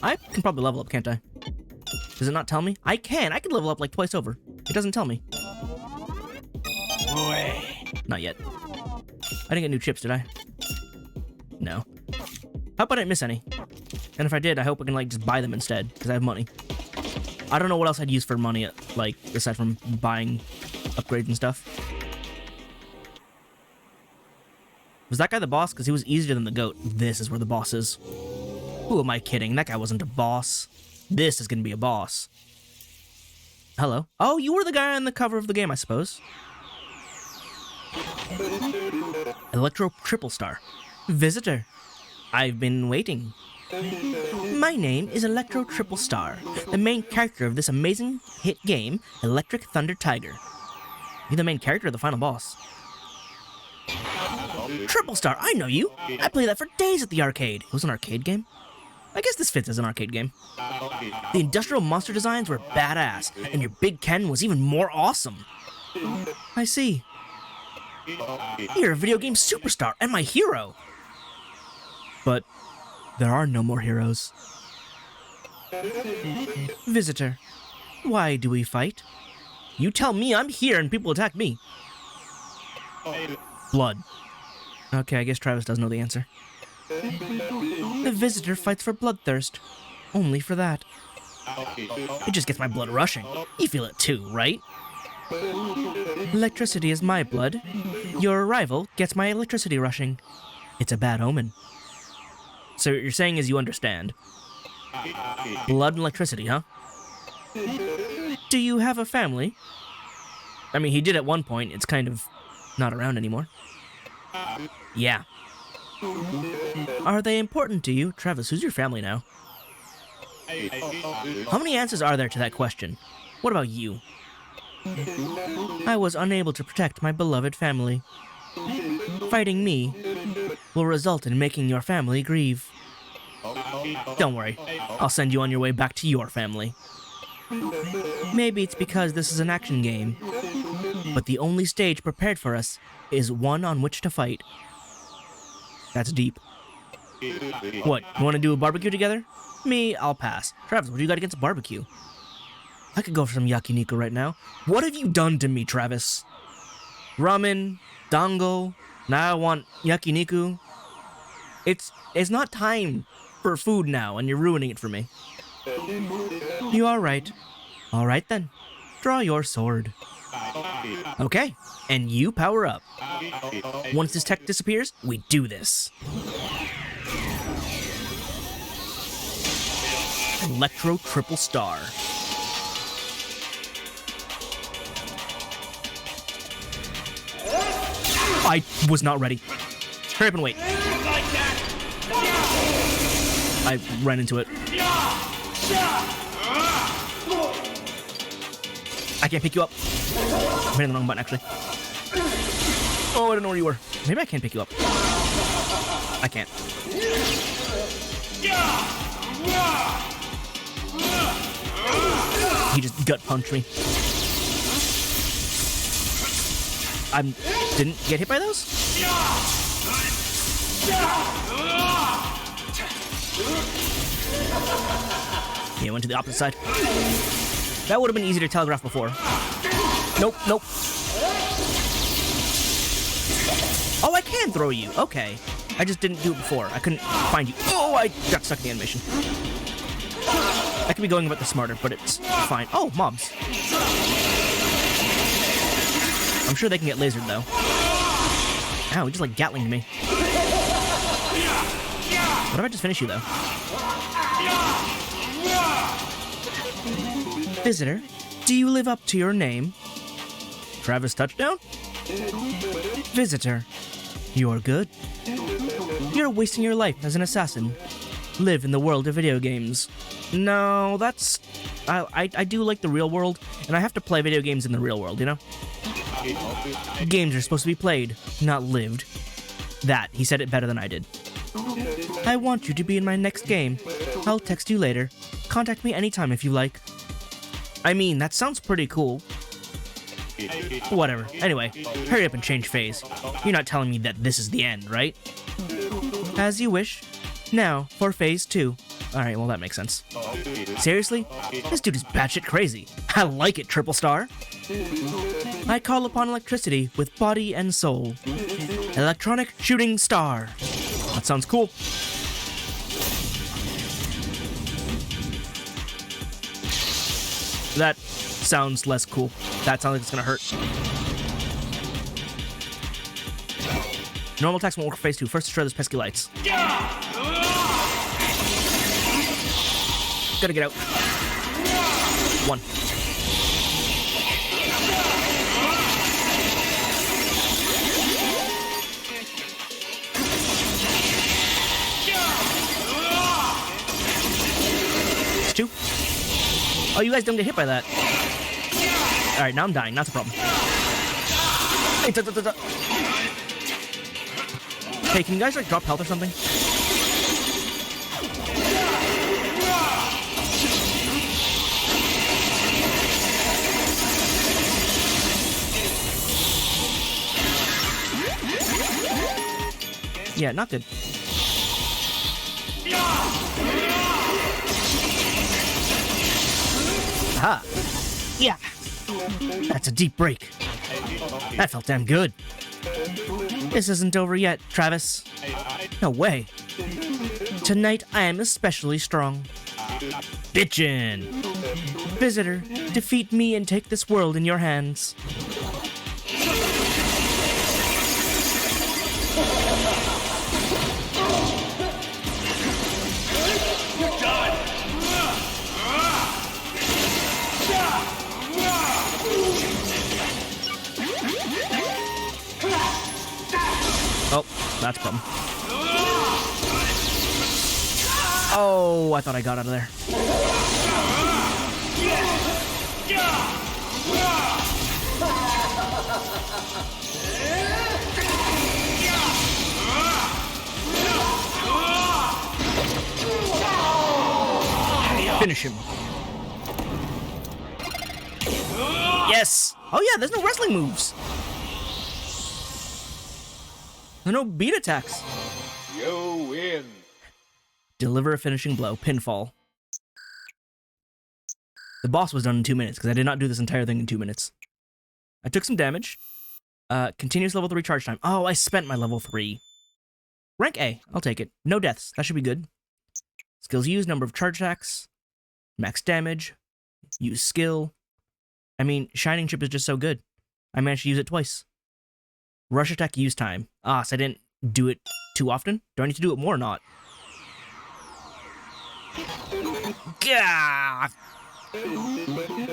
I can probably level up, can't I? Does it not tell me? I can level up like twice over. It doesn't tell me. Not yet. I didn't get new chips, did I? No. How about I didn't miss any? And if I did, I hope I can like just buy them instead, because I have money. I don't know what else I'd use for money, like, aside from buying upgrades and stuff. Was that guy the boss? Because he was easier than the goat. This is where the boss is. Who am I kidding? That guy wasn't a boss. This is going to be a boss. Hello. Oh, you were the guy on the cover of the game, I suppose. Electro Triple Star. Visitor. I've been waiting. My name is Electro Triple Star, the main character of this amazing hit game, Electric Thunder Tiger. You're the main character of the final boss. Triple Star, I know you. I played that for days at the arcade. It was an arcade game? I guess this fits as an arcade game. The industrial monster designs were badass, and your Big Ken was even more awesome. I see. You're a video game superstar and my hero. But there are no more heroes. Visitor, why do we fight? You tell me I'm here and people attack me. Blood. Okay, I guess Travis does know the answer. The visitor fights for bloodthirst. Only for that. It just gets my blood rushing. You feel it too, right? Electricity is my blood. Your arrival gets my electricity rushing. It's a bad omen. So what you're saying is you understand. Blood and electricity, huh? Do you have a family? I mean, he did at one point. It's kind of not around anymore. Yeah. Are they important to you? Travis, who's your family now? How many answers are there to that question? What about you? I was unable to protect my beloved family. Fighting me will result in making your family grieve. Don't worry, I'll send you on your way back to your family. Maybe it's because this is an action game, but the only stage prepared for us is one on which to fight. That's deep. What, you want to do a barbecue together? Me, I'll pass. Travis, what do you got against barbecue? I could go for some yakiniku right now. What have you done to me, Travis? Ramen, dango, now I want yakiniku. It's not time for food now, and you're ruining it for me. You are right. All right then. Draw your sword. Okay, and you power up. Once this tech disappears, we do this. Electro Triple Star. I was not ready. Hurry up and wait. I ran into it. I can't pick you up. I'm hitting the wrong button, actually. Oh, I don't know where you were. Maybe I can pick you up. I can't. He just gut punched me. I didn't get hit by those? Yeah, went to the opposite side. That would have been easy to telegraph before. Nope, nope. Oh, I can throw you. Okay. I just didn't do it before. I couldn't find you. Oh, I got stuck in the animation. I could be going about this smarter, but it's fine. Oh, mobs. I'm sure they can get lasered, though. Ow, he just like Gatling me. What if I just finish you, though? Visitor, do you live up to your name? Travis Touchdown? Visitor, you're good. You're wasting your life as an assassin. Live in the world of video games. No, that's... I do like the real world, and I have to play video games in the real world, you know? Games are supposed to be played, not lived. That, he said it better than I did. I want you to be in my next game. I'll text you later. Contact me anytime if you like. I mean, that sounds pretty cool. Whatever. Anyway, hurry up and change phase. You're not telling me that this is the end, right? As you wish. Now, for phase 2. Alright, well that makes sense. Seriously? This dude is batshit crazy. I like it, Triple Star. I call upon electricity with body and soul. Electronic shooting star. That sounds cool. That sounds less cool. That sounds like it's gonna hurt. Normal attacks won't work for phase 2. First destroy those pesky lights. Gotta get out. 1. It's 2. Oh, you guys don't get hit by that. Alright, now I'm dying. That's a problem. Hey, can you guys, like, drop health or something? Yeah, not good. Aha! Yeah! That's a deep break. That felt damn good. This isn't over yet, Travis. No way. Tonight I am especially strong. Bitchin'! Visitor, defeat me and take this world in your hands. Oh, that's a problem. Oh, I thought I got out of there. Finish him. Yes! Oh yeah, there's no wrestling moves. There are no beat attacks. You win. Deliver a finishing blow. Pinfall. The boss was done in 2 minutes, because I did not do this entire thing in 2 minutes. I took some damage. Continuous level 3 charge time. Oh, I spent my level 3. Rank A. I'll take it. No deaths. That should be good. Skills used. Number of charge attacks. Max damage. Use skill. I mean, Shining Chip is just so good. I managed to use it twice. Rush attack use time. Ah, so I didn't do it too often? Do I need to do it more or not? Gah!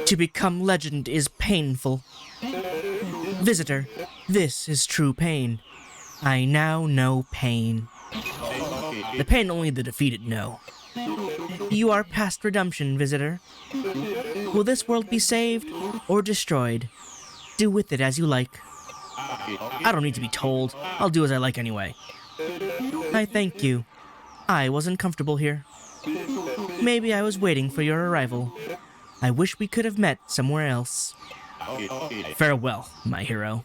To become legend is painful. Visitor, this is true pain. I now know pain. The pain only the defeated know. You are past redemption, visitor. Will this world be saved or destroyed? Do with it as you like. I don't need to be told. I'll do as I like anyway. I thank you. I wasn't comfortable here. Maybe I was waiting for your arrival. I wish we could have met somewhere else. Farewell, my hero.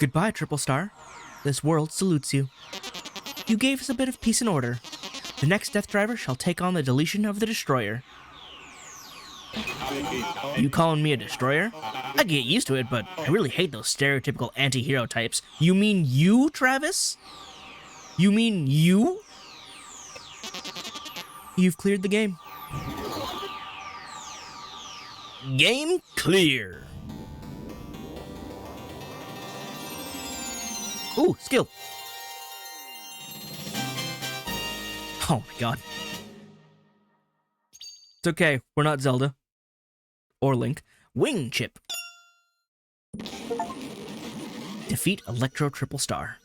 Goodbye, Triple Star. This world salutes you. You gave us a bit of peace and order. The next Death Driver shall take on the deletion of the Destroyer. You calling me a Destroyer? I get used to it, but I really hate those stereotypical anti-hero types. You mean you, Travis? You mean you? You've cleared the game. Game clear. Ooh, skill. Oh my god. It's okay, we're not Zelda. Or Link. Wing Chip. Defeat Electro Triple Star.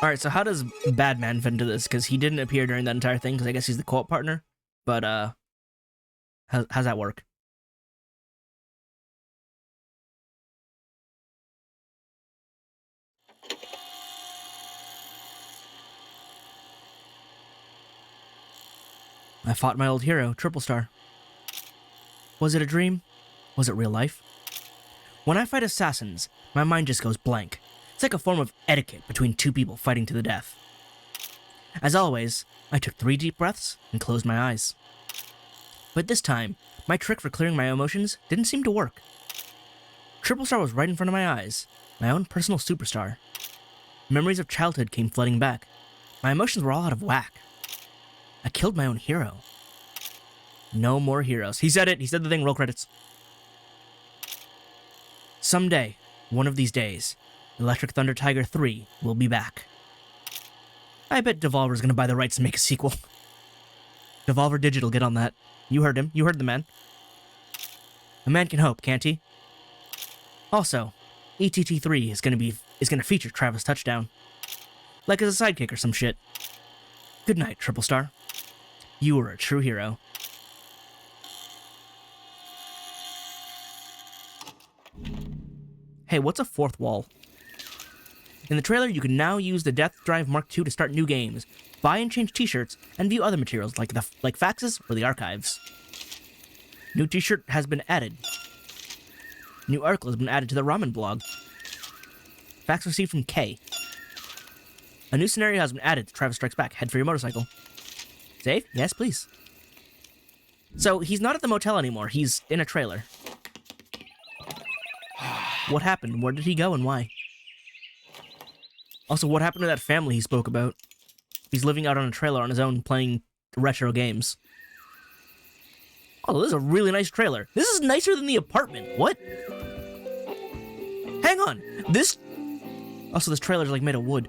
Alright, so how does Badman fit into this? Because he didn't appear during that entire thing, because I guess he's the co-op partner. But, how's that work? I fought my old hero, Triple Star. Was it a dream? Was it real life? When I fight assassins, my mind just goes blank. It's like a form of etiquette between two people fighting to the death. As always, I took 3 deep breaths and closed my eyes. But this time, my trick for clearing my emotions didn't seem to work. Triple Star was right in front of my eyes, my own personal superstar. Memories of childhood came flooding back. My emotions were all out of whack. I killed my own hero. No more heroes. He said it. He said the thing. Roll credits. Someday, one of these days, Electric Thunder Tiger 3 will be back. I bet Devolver's gonna buy the rights to make a sequel. Devolver Digital, get on that. You heard him. You heard the man. A man can hope, can't he? Also, ETT3 is gonna feature Travis Touchdown. Like as a sidekick or some shit. Good night, Triple Star. You were a true hero. Hey, what's a fourth wall? In the trailer, you can now use the Death Drive Mark II to start new games, buy and change t-shirts, and view other materials like faxes or the archives. New t-shirt has been added. New article has been added to the ramen blog. Fax received from K. A new scenario has been added to Travis Strikes Back. Head for your motorcycle. Save? Yes, please. So, he's not at the motel anymore. He's in a trailer. What happened? Where did he go and why? Also, what happened to that family he spoke about? He's living out on a trailer on his own, playing retro games. Oh, this is a really nice trailer. This is nicer than the apartment. What? Hang on. Also, this trailer's like made of wood.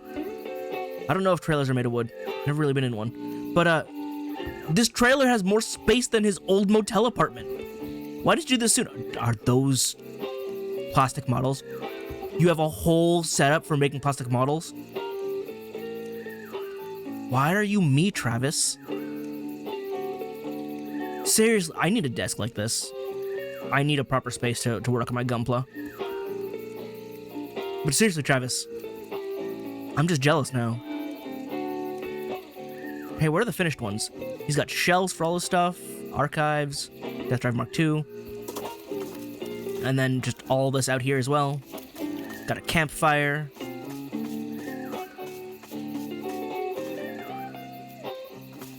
I don't know if trailers are made of wood. Never really been in one. But, this trailer has more space than his old motel apartment. Why did you do this soon? Are those plastic models? You have a whole setup for making plastic models? Why are you me, Travis? Seriously, I need a desk like this. I need a proper space to work on my Gunpla. But seriously, Travis, I'm just jealous now. Hey, where are the finished ones? He's got shelves for all his stuff, archives, Death Drive Mark II, and then just all this out here as well. Got a campfire.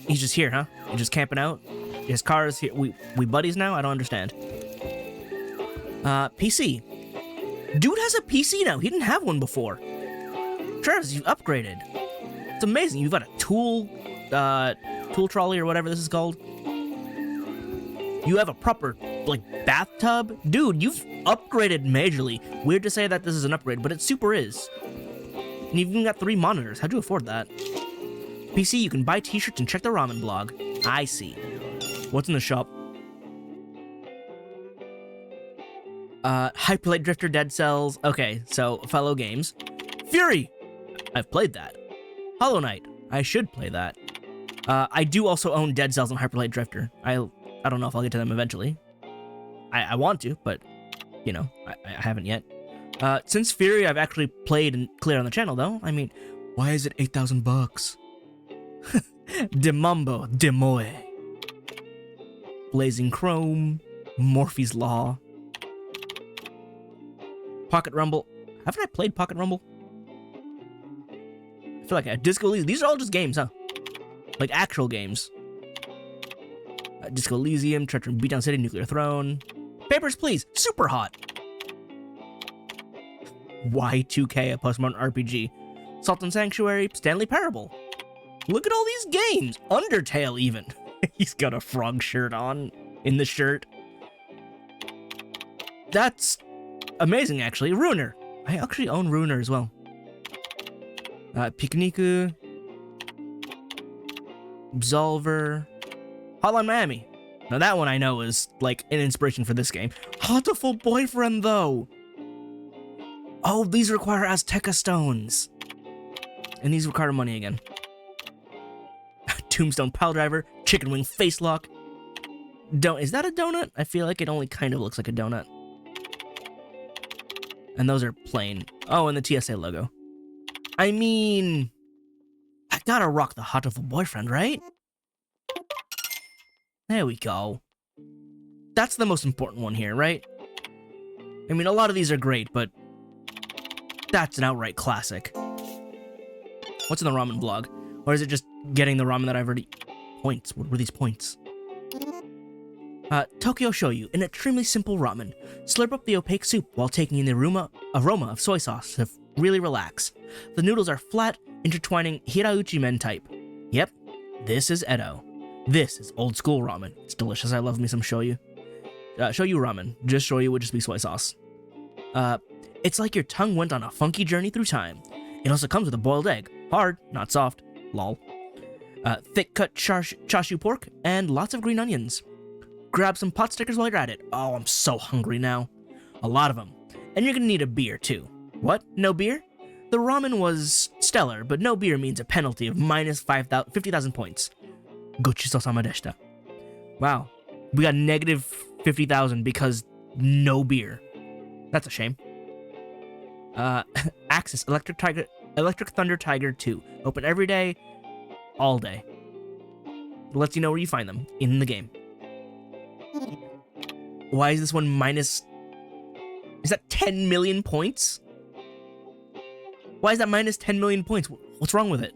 He's just here, huh? He's just camping out. His car is here. We buddies now? I don't understand. PC. Dude has a PC now. He didn't have one before. Travis, you've upgraded. It's amazing. You've got a tool trolley or whatever this is called. You have a proper, like, bathtub. Dude, you've upgraded majorly. Weird to say that this is an upgrade, but it super is. And you've even got 3 monitors. How'd you afford that? PC, you can buy t-shirts and check the ramen blog. I see. What's in the shop? Hyperlight Drifter, Dead Cells. Okay, so fellow games. Fury! I've played that. Hollow Knight. I should play that. I do also own Dead Cells and Hyperlight Drifter. I don't know if I'll get to them eventually. I want to, but, you know, I haven't yet. Since Fury, I've actually played and cleared on the channel, though. I mean, why is it $8,000? Demumbo, Demoe. Blazing Chrome, Morphe's Law. Pocket Rumble. Haven't I played Pocket Rumble? I feel like Disco Elysium. These are all just games, huh? Like actual games. Disco Elysium, Treacher and Beatdown City, Nuclear Throne. Papers, Please, super hot. Y2K, a postmodern RPG. Salt and Sanctuary, Stanley Parable. Look at all these games. Undertale, even. He's got a frog shirt on in the shirt. That's amazing, actually. Ruiner. I actually own Ruiner as well. Pikuniku. Absolver. Hotline Miami. Now that one I know is like an inspiration for this game. Hatoful Boyfriend, though. Oh, these require Azteca stones. And these require money again. Tombstone Piledriver, Chicken Wing Face Lock. Is that a donut? I feel like it only kind of looks like a donut. And those are plain. Oh, and the TSA logo. I mean, I gotta rock the Hatoful Boyfriend, right? There we go. that's the most important one here, right? I mean, a lot of these are great, but that's an outright classic. What's in the ramen blog? Or is it just getting the ramen that I've already... Points. What were these points? Tokyo Shoyu, an extremely simple ramen. Slurp up the opaque soup while taking in the aroma of soy sauce to really relax. The noodles are flat, intertwining hirauchi men type. Yep, this is Edo. This is old school ramen. It's delicious. I love me some shoyu. Shoyu ramen. Just shoyu would just be soy sauce. It's like your tongue went on a funky journey through time. It also comes with a boiled egg. Hard, not soft. Lol. Thick cut chashu pork and lots of green onions. Grab some pot stickers while you're at it. Oh, I'm so hungry now. A lot of them. And you're gonna need a beer too. What? No beer? The ramen was stellar, but no beer means a penalty of minus 50,000 points. Gochisousama deshita. Wow. We got negative 50,000 because no beer. That's a shame. Axis Electric Thunder Tiger 2. Open every day, all day. It lets you know where you find them in the game. Why is this one minus... Is that 10 million points? Why is that minus 10 million points? What's wrong with it?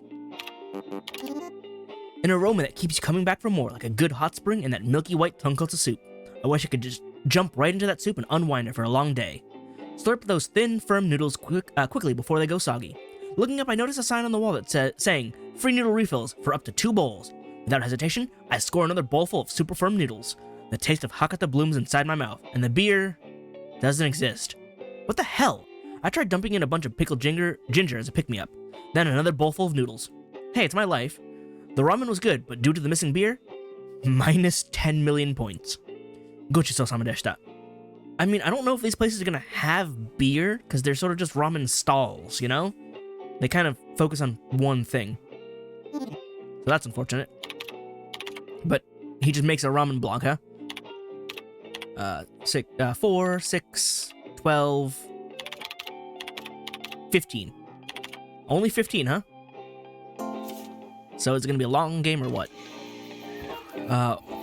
An aroma that keeps you coming back for more, like a good hot spring and that milky white tonkotsu soup. I wish I could just jump right into that soup and unwind it for a long day. Slurp those thin, firm noodles quickly before they go soggy. Looking up, I noticed a sign on the wall that saying, free noodle refills for up to 2 bowls. Without hesitation, I score another bowlful of super firm noodles. The taste of Hakata blooms inside my mouth, and the beer doesn't exist. What the hell? I tried dumping in a bunch of pickled ginger as a pick-me-up. Then another bowlful of noodles. Hey, it's my life. The ramen was good, but due to the missing beer, minus 10 million points. Gochisousama deshita. I mean, I don't know if these places are gonna have beer, because they're sort of just ramen stalls, you know? They kind of focus on one thing. So that's unfortunate. But he just makes a ramen blog, huh? 4, 6, 12, 15. Only 15, huh? So is it gonna be a long game or what?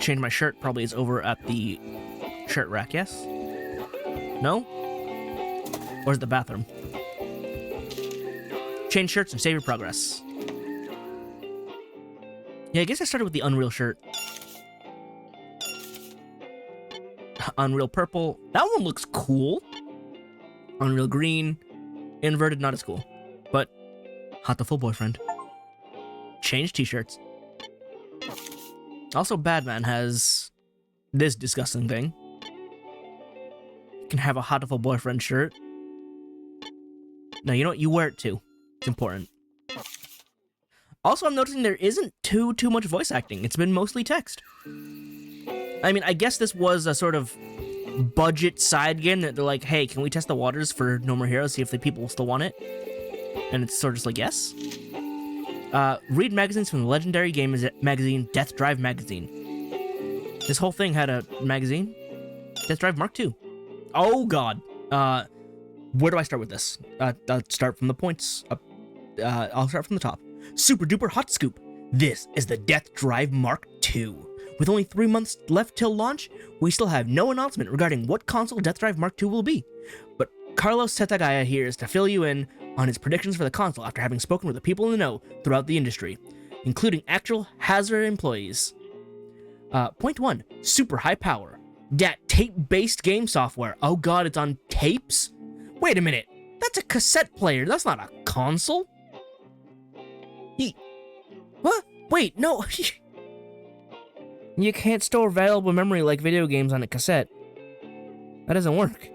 Change my shirt probably is over at the shirt rack, yes? No? Or is it the bathroom? Change shirts and save your progress. Yeah, I guess I started with the Unreal shirt. Unreal purple. That one looks cool. Unreal green. Inverted, not as cool. But hot the full boyfriend. Change t-shirts. Also, Badman has this disgusting thing. You can have a hot the full boyfriend shirt. No, you know what? You wear it too. It's important. Also, I'm noticing there isn't too much voice acting. It's been mostly text. I mean, I guess this was a sort of budget side game that they're like, hey, can we test the waters for No More Heroes, see if the people still want it? And it's sort of just like, yes. Read magazines from the legendary game magazine Death Drive Magazine. This whole thing had a magazine. Death Drive Mark II. Oh, God. Where do I start with this? I'll start from the points. I'll start from the top. Super duper hot scoop. This is the Death Drive Mark II. With only 3 months left till launch, we still have no announcement regarding what console Death Drive Mark II will be. But Carlos Setagaya here is to fill you in on his predictions for the console after having spoken with the people in the know throughout the industry, including actual Hazard employees. Point 1. Super high power. Dat tape-based game software. Oh god, it's on tapes? Wait a minute. That's a cassette player. That's not a console. What? Wait, no. You can't store valuable memory like video games on a cassette. That doesn't work.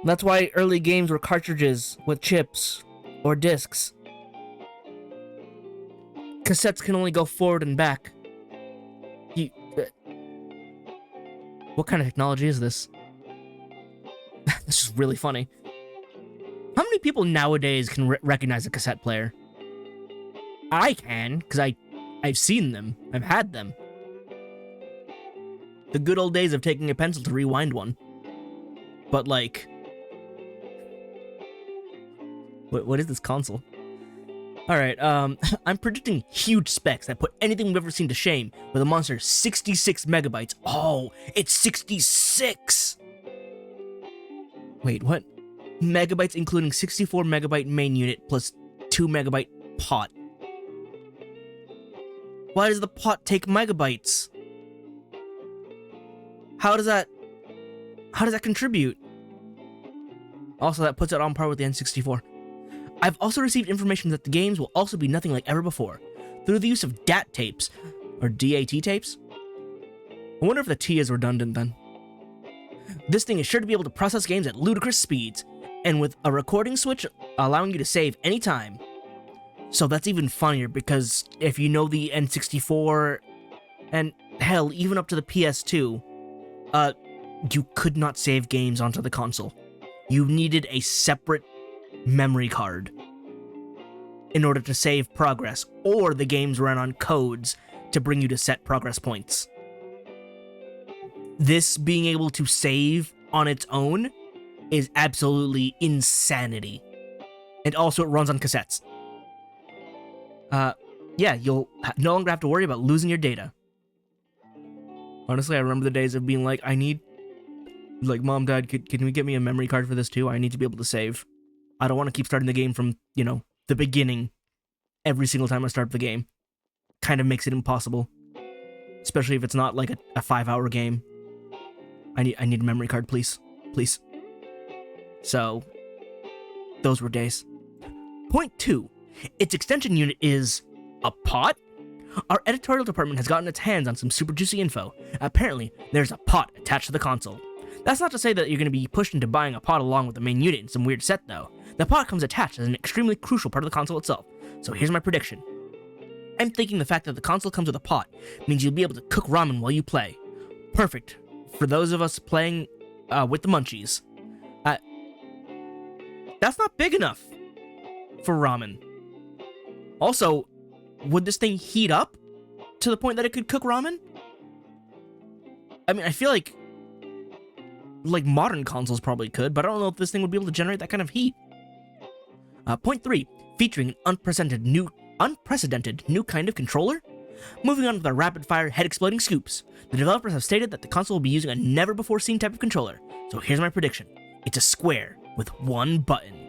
That's why early games were cartridges with chips or discs. Cassettes can only go forward and back. What kind of technology is this? This is really funny. How many people nowadays can recognize a cassette player? I can, because I've seen them. I've had them. The good old days of taking a pencil to rewind one. But like... What is this console? All right, I'm predicting huge specs that put anything we've ever seen to shame with a monster 66 megabytes. Oh, it's 66! Wait, what? Megabytes including 64 megabyte main unit plus 2 megabyte pot. Why does the pot take megabytes? How does that contribute? Also, that puts it on par with the N64. I've also received information that the games will also be nothing like ever before, through the use of DAT tapes, or DAT tapes? I wonder if the T is redundant then. This thing is sure to be able to process games at ludicrous speeds, and with a recording switch allowing you to save anytime. So that's even funnier, because if you know the N64, and hell, even up to the PS2, you could not save games onto the console. You needed a separate memory card in order to save progress, or the games ran on codes to bring you to set progress points. This being able to save on its own is absolutely insanity. And also it runs on cassettes. Yeah, you'll no longer have to worry about losing your data. Honestly, I remember the days of being like, Mom, Dad, can we get me a memory card for this too? I need to be able to save. I don't want to keep starting the game from, the beginning every single time I start the game. Kind of makes it impossible. Especially if it's not like a 5-hour game. I need a memory card, please. Please. So, those were days. Point 2. Its extension unit is a pot? Our editorial department has gotten its hands on some super juicy info. Apparently, there's a pot attached to the console. That's not to say that you're going to be pushed into buying a pot along with the main unit in some weird set, though. The pot comes attached as an extremely crucial part of the console itself. So here's my prediction. I'm thinking the fact that the console comes with a pot means you'll be able to cook ramen while you play. Perfect for those of us playing with the munchies. That's not big enough for ramen. Also, would this thing heat up to the point that it could cook ramen? I mean, I feel like modern consoles probably could, but I don't know if this thing would be able to generate that kind of heat. Point 3, featuring an unprecedented new kind of controller. Moving on with our rapid-fire, head-exploding scoops. The developers have stated that the console will be using a never-before-seen type of controller. So here's my prediction. It's a square with one button.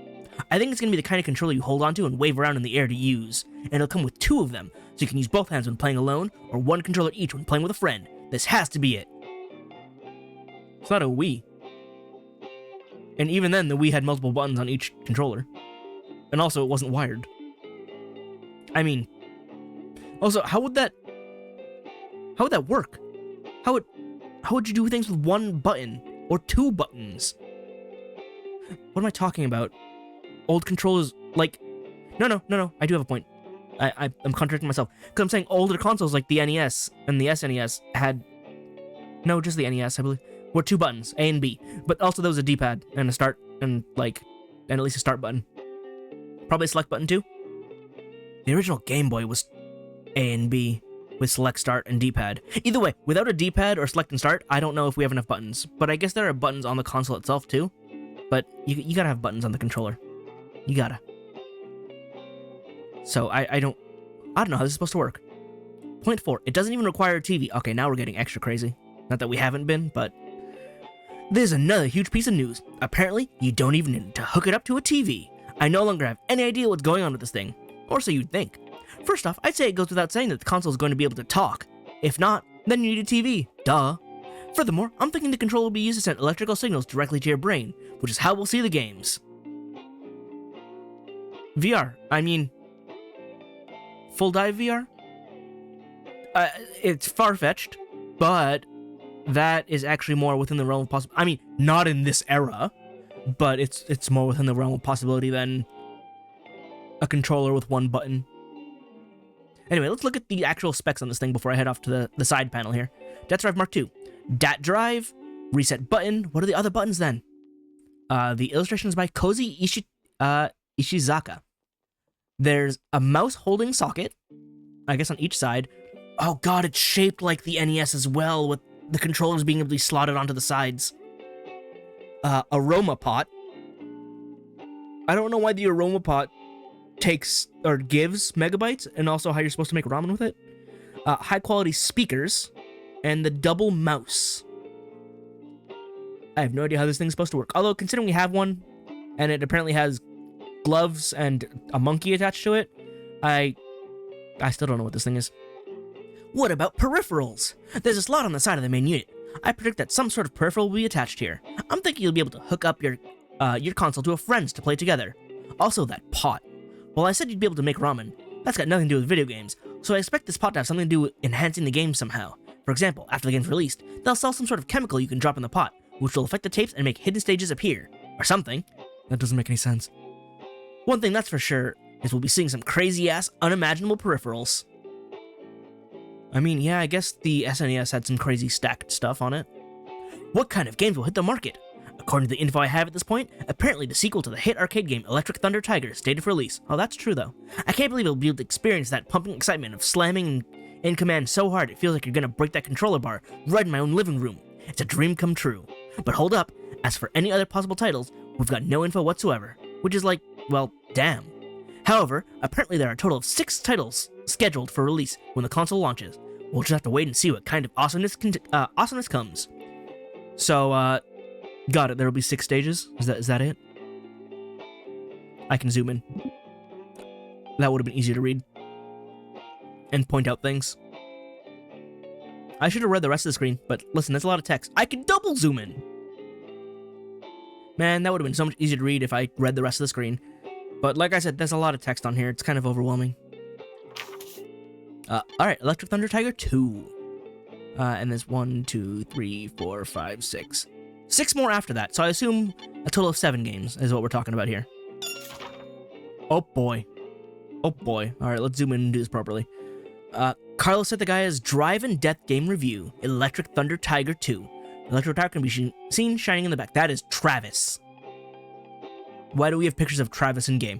I think it's going to be the kind of controller you hold onto and wave around in the air to use. And it'll come with 2 of them, so you can use both hands when playing alone, or one controller each when playing with a friend. This has to be it. It's not a Wii. And even then, the Wii had multiple buttons on each controller. And also, it wasn't wired. I mean... Also, how would that work? How would you do things with one button? Or 2 buttons? What am I talking about? Old controllers, No, I do have a point. I'm contradicting myself. Because I'm saying older consoles like the NES and the SNES had... No, just the NES, I believe. Were 2 buttons, A and B. But also there was a D-pad and a start and at least a start button. Probably a select button too. The original Game Boy was A and B with select, start, and D-pad. Either way, without a D-pad or select and start, I don't know if we have enough buttons. But I guess there are buttons on the console itself too. But you gotta have buttons on the controller. You gotta. So I don't know how this is supposed to work. Point 4, it doesn't even require a TV. Okay, now we're getting extra crazy. Not that we haven't been, but... There's another huge piece of news. Apparently, you don't even need to hook it up to a TV. I no longer have any idea what's going on with this thing. Or so you'd think. First off, I'd say it goes without saying that the console is going to be able to talk. If not, then you need a TV. Duh. Furthermore, I'm thinking the controller will be used to send electrical signals directly to your brain, which is how we'll see the games. VR. I mean... Full dive VR? It's far-fetched, but that is actually more within the realm of possibility. I mean, not in this era, but it's more within the realm of possibility than a controller with one button. Anyway, let's look at the actual specs on this thing before I head off to the side panel here. DAT drive Mark II. DAT drive, reset button. What are the other buttons then? The illustration is by Koji Ishizaka. There's a mouse holding socket, I guess on each side. Oh god, it's shaped like the NES as well, with the controllers being able to be slotted onto the sides. Aroma pot. I don't know why the aroma pot takes or gives megabytes, and also how you're supposed to make ramen with it. High quality speakers, and the double mouse. I have no idea how this thing's supposed to work. Although, considering we have one, and it apparently has gloves and a monkey attached to it, I still don't know what this thing is. What about peripherals? There's a slot on the side of the main unit. I predict that some sort of peripheral will be attached here. I'm thinking you'll be able to hook up your console to a friend's to play together. Also, that pot. Well, I said you'd be able to make ramen. That's got nothing to do with video games, so I expect this pot to have something to do with enhancing the game somehow. For example, after the game's released, they'll sell some sort of chemical you can drop in the pot, which will affect the tapes and make hidden stages appear. Or something. That doesn't make any sense. One thing that's for sure is we'll be seeing some crazy-ass, unimaginable peripherals. I mean, yeah, I guess the SNES had some crazy stacked stuff on it. What kind of games will hit the market? According to the info I have at this point, apparently the sequel to the hit arcade game Electric Thunder Tiger is slated for release. Oh, that's true though. I can't believe I'll be able to experience that pumping excitement of slamming in command so hard it feels like you're gonna break that controller bar right in my own living room. It's a dream come true. But hold up, as for any other possible titles, we've got no info whatsoever, which is like, well, damn. However, apparently there are a total of 6 titles scheduled for release when the console launches. We'll just have to wait and see what kind of awesomeness comes. So, got it. There will be 6 stages. Is that it? I can zoom in. That would have been easier to read and point out things. I should have read the rest of the screen, but listen, that's a lot of text. I can double zoom in. Man, that would have been so much easier to read if I read the rest of the screen. But like I said, there's a lot of text on here. It's kind of overwhelming. Alright, Electric Thunder Tiger 2. And there's 1, 2, 3, 4, 5, 6. 6 more after that, so I assume a total of 7 games is what we're talking about here. Oh boy. Oh boy. Alright, let's zoom in and do this properly. Carlos said the guy has Drive and Death Game Review, Electric Thunder Tiger 2. Electric Tiger can be seen shining in the back. That is Travis. Why do we have pictures of Travis in game?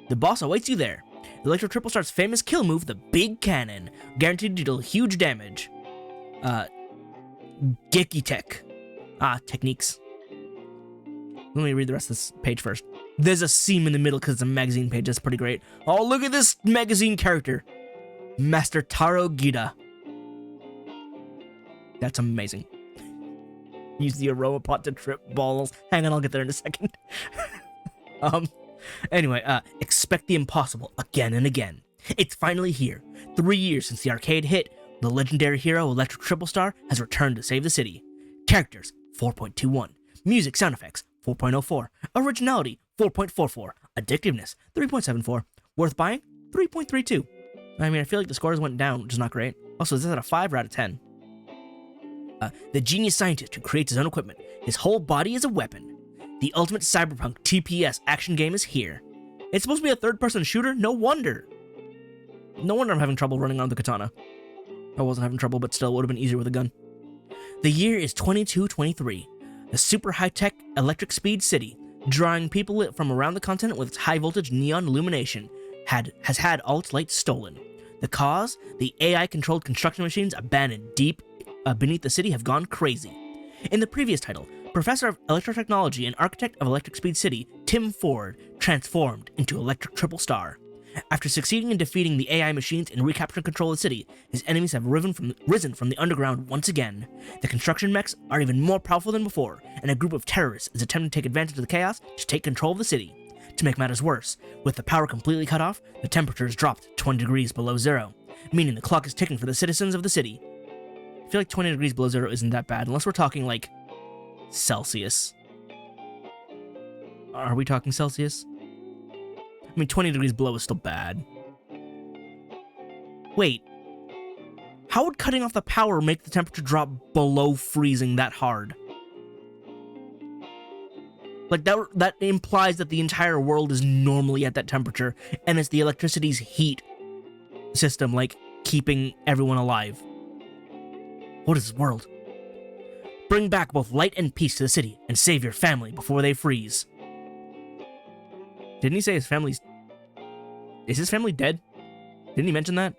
The boss awaits you there. Electro Triple Star's famous kill move, the Big Cannon, guaranteed to deal huge damage. Gekitech. Techniques. Let me read the rest of this page first. There's a seam in the middle because it's a magazine page. That's pretty great. Oh, look at this magazine character. Master Taro Gida. That's amazing. Use the aroma pot to trip balls. Hang on, I'll get there in a second. Anyway, expect the impossible again and again. It's finally here. 3 years since the arcade hit, the legendary hero Electric Triple Star has returned to save the city. Characters, 4.21. Music sound effects, 4.04. Originality, 4.44. Addictiveness, 3.74. Worth buying, 3.32. I mean, I feel like the scores went down, which is not great. Also, is this at a 5 or out of 10? The genius scientist who creates his own equipment. His whole body is a weapon. The ultimate cyberpunk TPS action game is here. It's supposed to be a third-person shooter? No wonder. No wonder I'm having trouble running on the katana. I wasn't having trouble, but still would have been easier with a gun. The year is 2223. The super high-tech electric speed city, drawing people from around the continent with its high-voltage neon illumination, has had all its lights stolen. The cause? The AI-controlled construction machines abandoned deep beneath the city have gone crazy. In the previous title, Professor of Electrotechnology and Architect of Electric Speed City, Tim Ford, transformed into Electric Triple Star. After succeeding in defeating the AI machines and recapturing control of the city, his enemies have risen from the underground once again. The construction mechs are even more powerful than before, and a group of terrorists is attempting to take advantage of the chaos to take control of the city. To make matters worse, with the power completely cut off, the temperature has dropped to 20 degrees below zero, meaning the clock is ticking for the citizens of the city. I feel like 20 degrees below zero isn't that bad, unless we're talking, like, Celsius. Are we talking Celsius? I mean, 20 degrees below is still bad. Wait. How would cutting off the power make the temperature drop below freezing that hard? Like, that implies that the entire world is normally at that temperature, and it's the electricity's heat system, like, keeping everyone alive. What is this world? Bring back both light and peace to the city, and save your family before they freeze. Didn't he say his family's... Is his family dead? Didn't he mention that?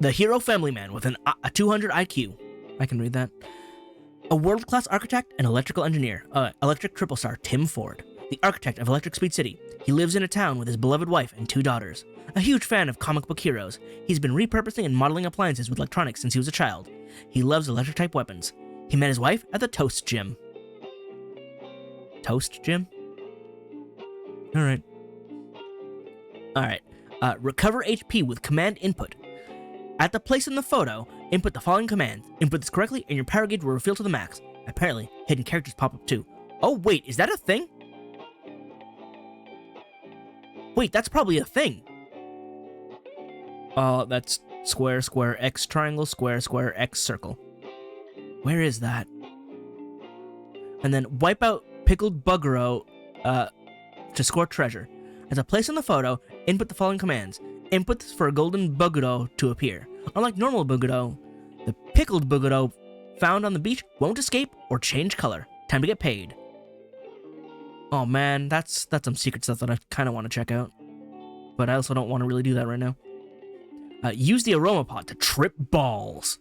The hero family man with a 200 IQ. I can read that. A world-class architect and electrical engineer, Electric Triple Star Tim Ford, the architect of Electric Speed City. He lives in a town with his beloved wife and 2 daughters. A huge fan of comic book heroes, he's been repurposing and modeling appliances with electronics since he was a child. He loves electric-type weapons. He met his wife at the Toast Gym. Toast Gym? Alright. Recover HP with command input. At the place in the photo, input the following commands. Input this correctly and your power gauge will refill to the max. Apparently, hidden characters pop up too. Oh wait, is that a thing? Wait, that's probably a thing. That's square, square, X, triangle, square, square, X, circle. Where is that? And then wipe out pickled buggero to score treasure. As a place in the photo, input the following commands. Input this for a golden buggero to appear. Unlike normal buggero, the pickled buggero found on the beach won't escape or change color. Time to get paid. Oh man, that's some secret stuff that I kind of want to check out. But I also don't want to really do that right now. Use the aroma pot to trip balls.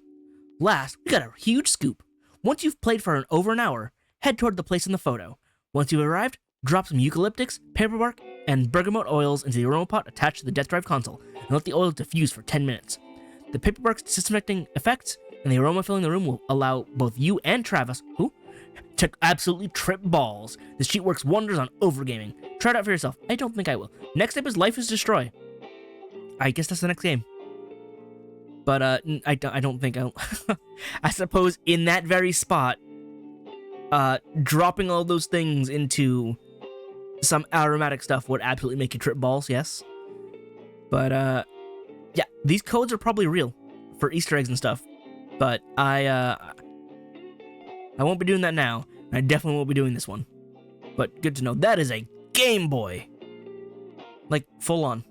Last, we got a huge scoop. Once you've played for over an hour, head toward the place in the photo. Once you've arrived, drop some eucalyptics, paper bark, and bergamot oils into the aroma pot attached to the death drive console, and let the oils diffuse for 10 minutes. The paper bark's disinfecting effects and the aroma filling the room will allow both you and Travis, to absolutely trip balls. This cheat works wonders on overgaming. Try it out for yourself. I don't think I will. Next up is Life is Destroy. I guess that's the next game. But I don't think I'll. I suppose in that very spot, dropping all those things into some aromatic stuff would absolutely make you trip balls, yes. But yeah, these codes are probably real for Easter eggs and stuff. But I won't be doing that now. And I definitely won't be doing this one. But good to know. That is a Game Boy. Like, full on.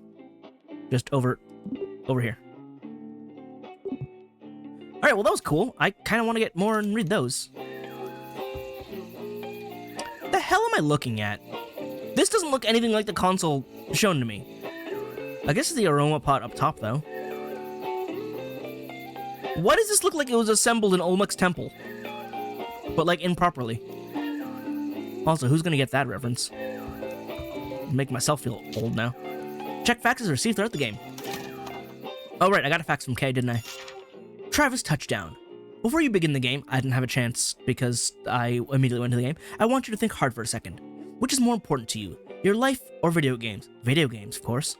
Just over here. Alright, well that was cool. I kind of want to get more and read those. The hell am I looking at? This doesn't look anything like the console shown to me. I guess it's the aroma pot up top, though. Why does this look like it was assembled in Olmec's temple? But, like, improperly. Also, who's gonna get that reference? Make myself feel old now. Check faxes received throughout the game. Oh, right, I got a fax from Kay, didn't I? Travis touchdown. Before you begin the game, I didn't have a chance because I immediately went to the game. I want you to think hard for a second. Which is more important to you, your life or video games? Video games, of course.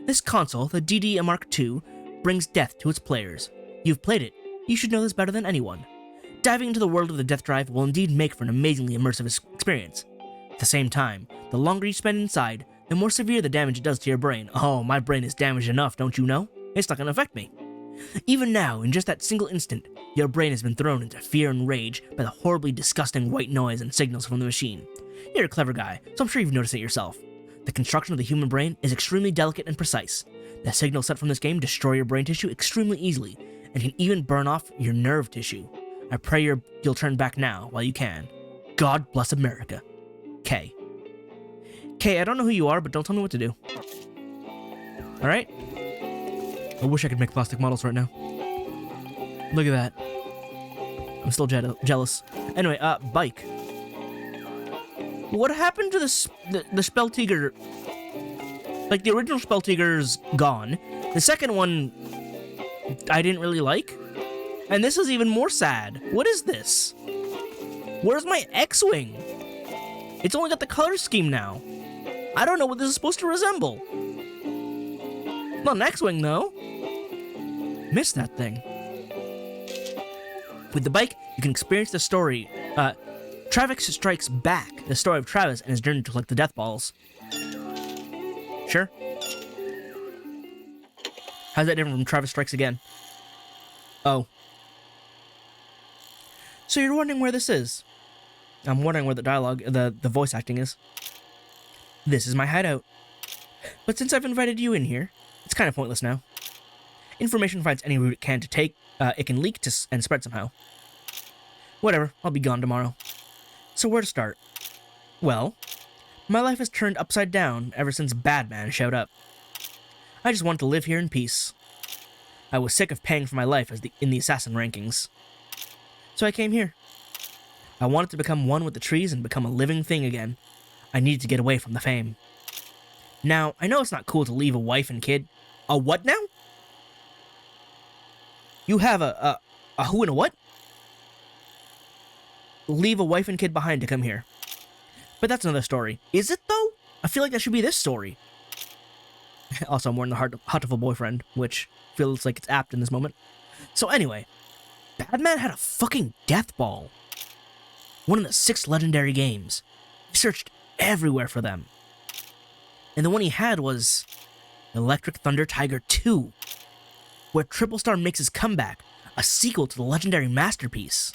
This console, the DD Mark II, brings death to its players. You've played it. You should know this better than anyone. Diving into the world of the Death Drive will indeed make for an amazingly immersive experience. At the same time, the longer you spend inside, the more severe the damage it does to your brain. Oh, my brain is damaged enough, don't you know? It's not gonna affect me. Even now, in just that single instant, your brain has been thrown into fear and rage by the horribly disgusting white noise and signals from the machine. You're a clever guy, so I'm sure you've noticed it yourself. The construction of the human brain is extremely delicate and precise. The signals sent from this game destroy your brain tissue extremely easily, and can even burn off your nerve tissue. I pray you'll turn back now while you can. God bless America. Kay. Kay, I don't know who you are, but don't tell me what to do. Alright? I wish I could make plastic models right now. Look at that. I'm still jealous. Anyway, bike. What happened to the Spelltiger? Like, the original Spelltiger's gone. The second one, I didn't really like. And this is even more sad. What is this? Where's my X-Wing? It's only got the color scheme now. I don't know what this is supposed to resemble. Not an X-Wing, though. Missed that thing. With the bike, you can experience the story. Travis Strikes Back, the story of Travis and his journey to collect the death balls. Sure. How's that different from Travis Strikes Again? Oh. So you're wondering where this is? I'm wondering where the dialogue, the voice acting is. This is my hideout. But since I've invited you in here, it's kind of pointless now. Information finds any route it can to take, it can leak and spread somehow. Whatever, I'll be gone tomorrow. So where to start? Well, my life has turned upside down ever since Badman showed up. I just wanted to live here in peace. I was sick of paying for my life in the assassin rankings. So I came here. I wanted to become one with the trees and become a living thing again. I needed to get away from the fame. Now, I know it's not cool to leave a wife and kid. A what now? You have a who and a what? Leave a wife and kid behind to come here. But that's another story. Is it, though? I feel like that should be this story. Also, I'm wearing the Heart of a Boyfriend, which feels like it's apt in this moment. So anyway, Batman had a fucking death ball. One of the 6 legendary games. He searched everywhere for them. And the one he had was Electric Thunder Tiger 2, where Triple Star makes his comeback, a sequel to the legendary masterpiece.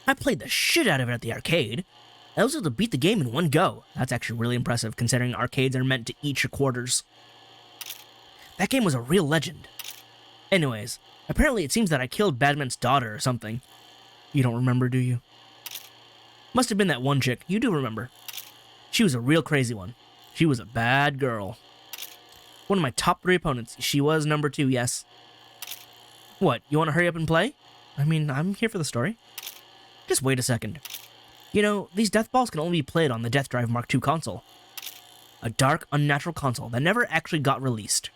I played the shit out of it at the arcade. I was able to beat the game in one go. That's actually really impressive, considering arcades are meant to eat your quarters. That game was a real legend. Anyways, apparently it seems that I killed Batman's daughter or something. You don't remember, do you? Must have been that one chick. You do remember. She was a real crazy one. She was a bad girl. One of my top 3 opponents. She was number 2, yes. What, you want to hurry up and play? I mean, I'm here for the story. Just wait a second. You know, these death balls can only be played on the Death Drive Mark II console. A dark, unnatural console that never actually got released.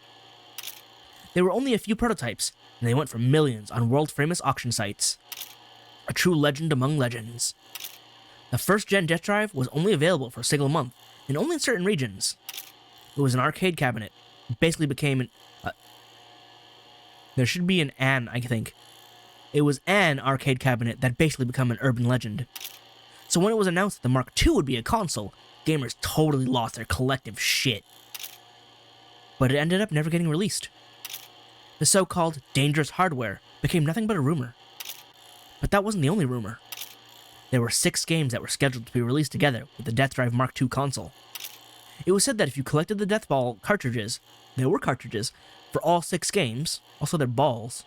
There were only a few prototypes, and they went for millions on world-famous auction sites. A true legend among legends. The first-gen Death Drive was only available for a single month, and only in certain regions. It was an arcade cabinet. It basically became an... there should be an I think. It was an arcade cabinet that basically became an urban legend. So when it was announced that the Mark II would be a console, gamers totally lost their collective shit. But it ended up never getting released. The so-called dangerous hardware became nothing but a rumor. But that wasn't the only rumor. There were 6 games that were scheduled to be released together with the Death Drive Mark II console. It was said that if you collected the Death Ball cartridges, there were cartridges, for all 6 games, also their balls,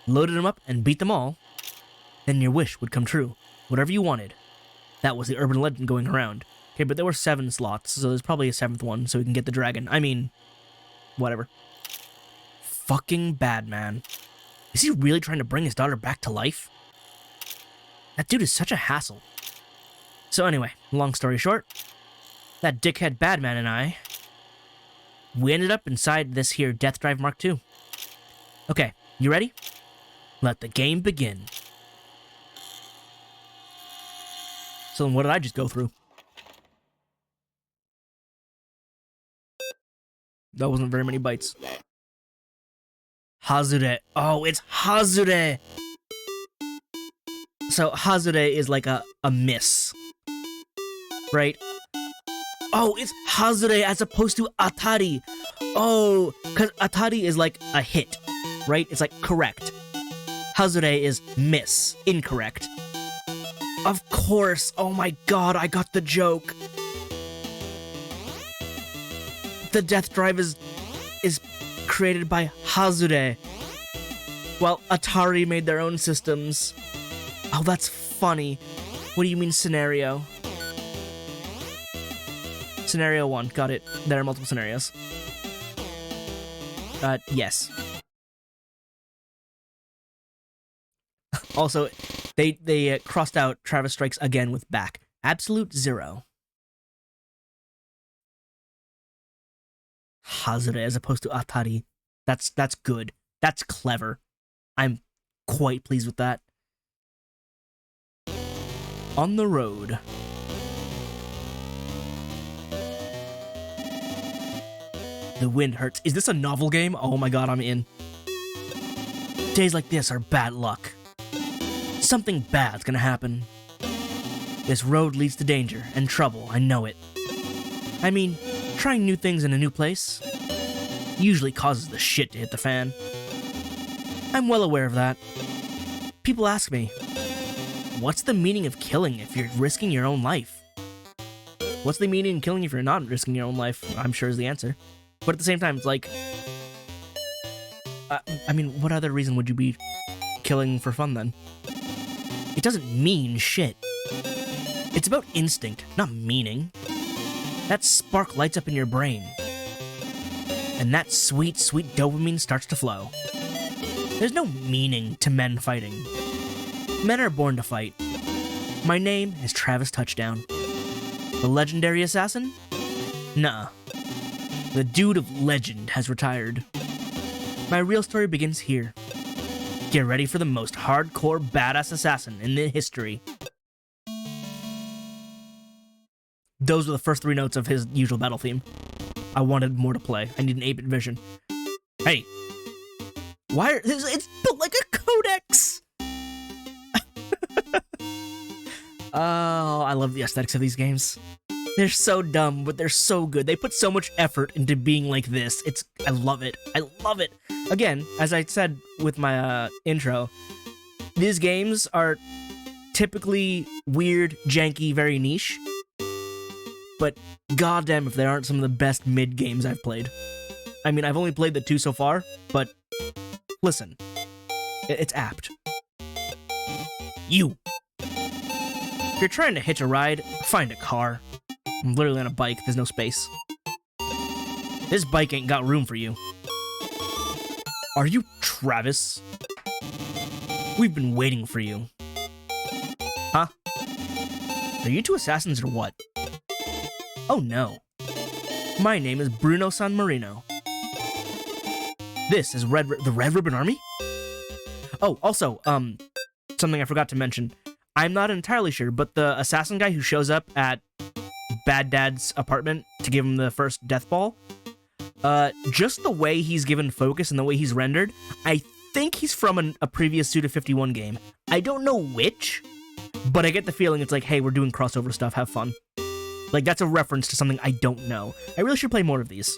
loaded them up and beat them all, then your wish would come true. Whatever you wanted. That was the urban legend going around. Okay, but there were 7 slots, so there's probably a 7th one so we can get the dragon. I mean, whatever. Fucking Batman. Is he really trying to bring his daughter back to life? That dude is such a hassle. So anyway, long story short, that dickhead Batman and I, we ended up inside this here Death Drive Mark II. Okay, you ready? Let the game begin. So then what did I just go through? That wasn't very many bytes. Hazure. Oh, it's Hazure! So Hazure is like a miss. Right? Oh, it's Hazure as opposed to Atari. Oh, because Atari is like a hit. Right? It's like correct. Hazure is miss. Incorrect. Of course. Oh my god, I got the joke. The Death Drive is created by Hazure, while Atari made their own systems. Oh, that's funny. What do you mean scenario? Scenario 1, got it. There are multiple scenarios. Yes. Also, they crossed out Travis Strikes Again with back. Absolute 0. Hazure as opposed to Atari. That's good. That's clever. I'm quite pleased with that. On the road. The wind hurts. Is this a novel game? Oh my god, I'm in. Days like this are bad luck. Something bad's gonna happen. This road leads to danger and trouble, I know it. I mean, trying new things in a new place usually causes the shit to hit the fan. I'm well aware of that. People ask me, what's the meaning of killing if you're risking your own life? What's the meaning of killing if you're not risking your own life? I'm sure is the answer. But at the same time, it's like... I mean, what other reason would you be killing for fun then? It doesn't mean shit. It's about instinct, not meaning. That spark lights up in your brain. And that sweet, sweet dopamine starts to flow. There's no meaning to men fighting. Men are born to fight. My name is Travis Touchdown. The legendary assassin? Nuh-uh. The dude of legend has retired. My real story begins here. Get ready for the most hardcore badass assassin in the history. Those were the first 3 notes of his usual battle theme. I wanted more to play. I need an 8-bit vision. Hey! Why it's built like a codex! Oh, I love the aesthetics of these games. They're so dumb, but they're so good. They put so much effort into being like this. I love it. I love it. Again, as I said with my intro, these games are typically weird, janky, very niche. But goddamn if they aren't some of the best mid games I've played. I mean, I've only played the 2 so far, but listen, it's apt. You. If you're trying to hitch a ride, find a car. I'm literally on a bike, there's no space. This bike ain't got room for you. Are you Travis? We've been waiting for you. Huh? Are you 2 assassins or what? Oh no. My name is Bruno San Marino. This is the Red Ribbon Army? Oh, also, something I forgot to mention. I'm not entirely sure, but the assassin guy who shows up at Bad Dad's apartment to give him the first death ball, just the way he's given focus and the way he's rendered, I think he's from a previous Suda51 game. I don't know which, but I get the feeling it's like, hey, we're doing crossover stuff, have fun. Like, that's a reference to something I don't know. I really should play more of these.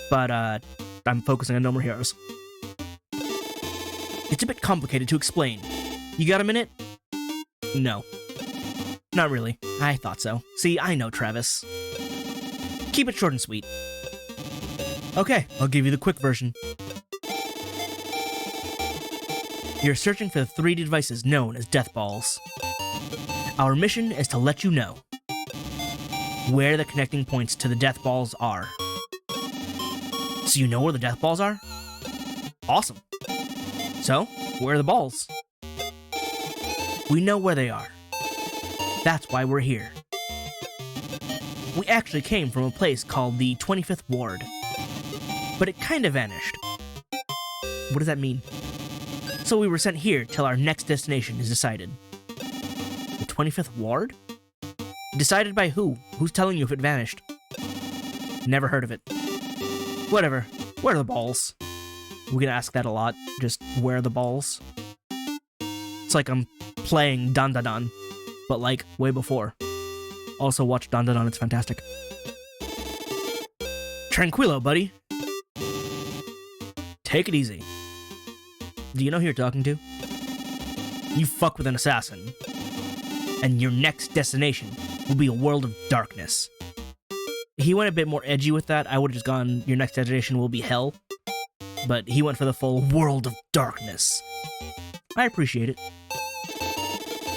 But, I'm focusing on No More Heroes. It's a bit complicated to explain. You got a minute? No. Not really. I thought so. See, I know Travis. Keep it short and sweet. Okay, I'll give you the quick version. You're searching for the 3D devices known as Death Balls. Our mission is to let you know where the connecting points to the Death Balls are. So you know where the Death Balls are? Awesome. So, where are the balls? We know where they are. That's why we're here. We actually came from a place called the 25th Ward, but it kind of vanished. What does that mean? So we were sent here till our next destination is decided. The 25th Ward? Decided by who? Who's telling you if it vanished? Never heard of it. Whatever. Where are the balls? We're gonna ask that a lot. Just, where are the balls? It's like I'm playing Dan Dan Dan, but like, way before. Also watch Dan Dan Dan, it's fantastic. Tranquilo, buddy. Take it easy. Do you know who you're talking to? You fuck with an assassin, and your next destination will be a world of darkness. He went a bit more edgy with that. I would have just gone, your next destination will be hell. But he went for the full world of darkness. I appreciate it.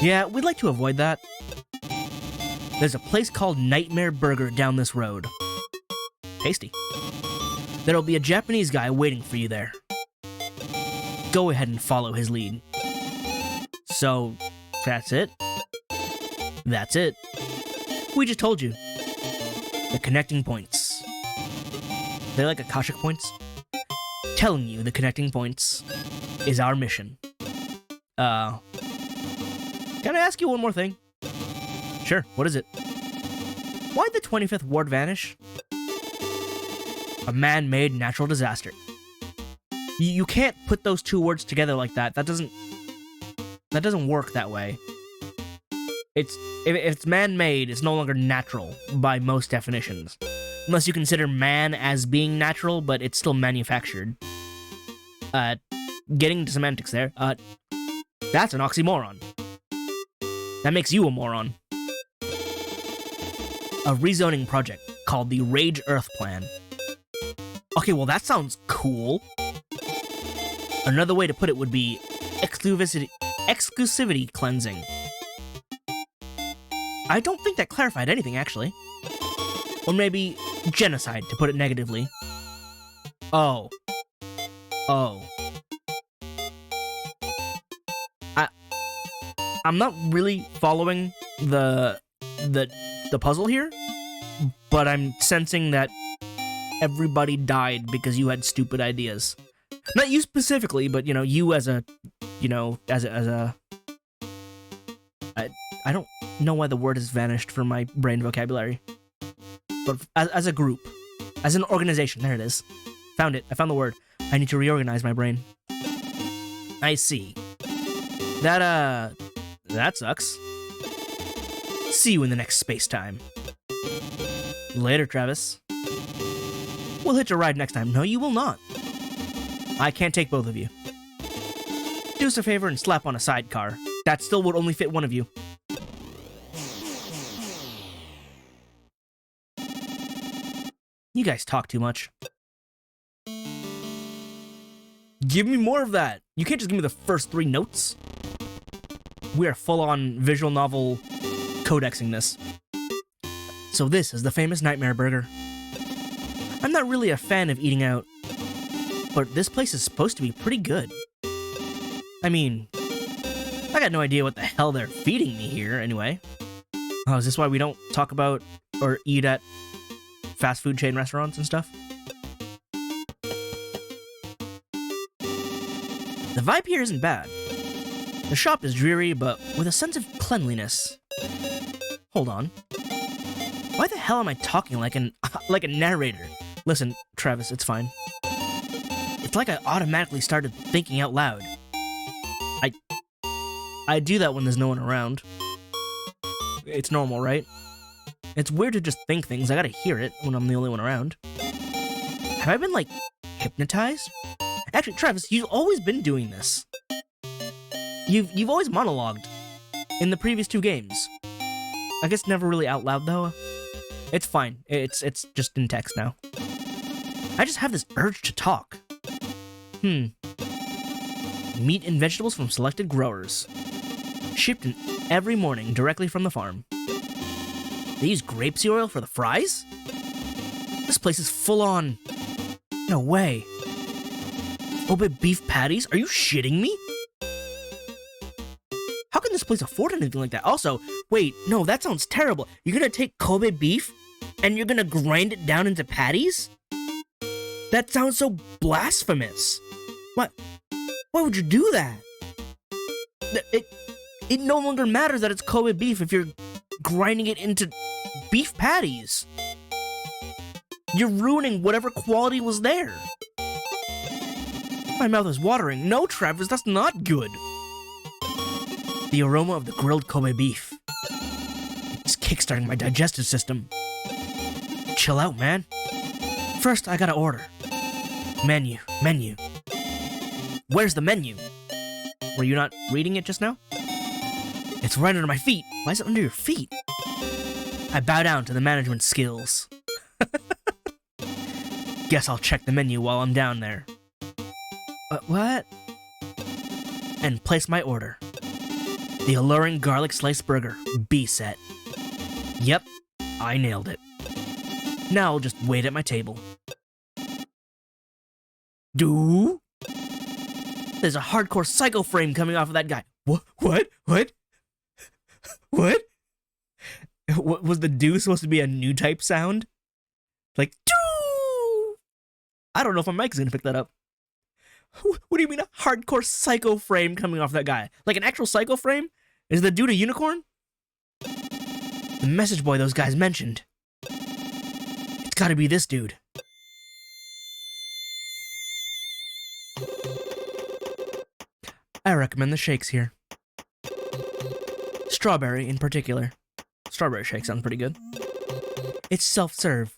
Yeah, we'd like to avoid that. There's a place called Nightmare Burger down this road. Tasty. There'll be a Japanese guy waiting for you there. Go ahead and follow his lead. So, that's it? That's it. We just told you. The connecting points. They're like Akashic points. Telling you the connecting points is our mission. Can I ask you one more thing? Sure, what is it? Why'd the 25th Ward vanish? A man-made natural disaster. You can't put those 2 words together like that. That doesn't work that way. If it's man-made, it's no longer natural by most definitions. Unless you consider man as being natural, but it's still manufactured. Getting into semantics there, that's an oxymoron. That makes you a moron. A rezoning project called the Rage Earth Plan. Okay, well that sounds cool. Another way to put it would be exclusivity cleansing. I don't think that clarified anything, actually. Or maybe genocide, to put it negatively. Oh. I'm not really following the the puzzle here, but I'm sensing that everybody died because you had stupid ideas. Not you specifically, but, you know, you as a, you know, as a I don't know why the word has vanished from my brain vocabulary. But as a group, as an organization, there it is. Found it. I found the word. I need to reorganize my brain. I see. That sucks. See you in the next space-time. Later, Travis. We'll hitch a ride next time. No, you will not. I can't take both of you. Do us a favor and slap on a sidecar. That still would only fit one of you. You guys talk too much. Give me more of that. You can't just give me the first 3 notes. We are full-on visual novel codexing this. So this is the famous Nightmare Burger. I'm not really a fan of eating out, but this place is supposed to be pretty good. I mean, I got no idea what the hell they're feeding me here, anyway. Oh, is this why we don't talk about or eat at fast food chain restaurants and stuff? The vibe here isn't bad. The shop is dreary, but with a sense of cleanliness. Hold on. Why the hell am I talking like a narrator? Listen, Travis, it's fine. It's like I automatically started thinking out loud. I do that when there's no one around. It's normal, right? It's weird to just think things. I gotta hear it when I'm the only one around. Have I been, like, hypnotized? Actually, Travis, you've always been doing this. You've always monologued in the previous 2 games. I guess never really out loud, though. It's fine. It's just in text now. I just have this urge to talk. Meat and vegetables from selected growers. Shipped in every morning directly from the farm. They use grapeseed oil for the fries? This place is full on... No way. Kobe beef patties? Are you shitting me? How can this place afford anything like that? Also, wait, no, that sounds terrible. You're gonna take Kobe beef and you're gonna grind it down into patties? That sounds so blasphemous. What? Why would you do that? It no longer matters that it's Kobe beef if you're grinding it into beef patties. You're ruining whatever quality was there. My mouth is watering. No, Travis, that's not good. The aroma of the grilled Kobe beef. It's kickstarting my digestive system. Chill out, man. First, I gotta order. Menu. Where's the menu? Were you not reading it just now? It's right under my feet. Why is it under your feet? I bow down to the management skills. Guess I'll check the menu while I'm down there. What? And place my order. The alluring garlic slice burger, B set. Yep, I nailed it. Now I'll just wait at my table. There's a hardcore psycho frame coming off of that guy. What? Was the do supposed to be a new type sound? Like, doo! I don't know if my mic is gonna pick that up. What do you mean a hardcore psycho frame coming off that guy? Like an actual psycho frame? Is the dude a unicorn? The message boy those guys mentioned. It's gotta be this dude. I recommend the shakes here. Strawberry in particular. Strawberry shake sounds pretty good. It's self-serve.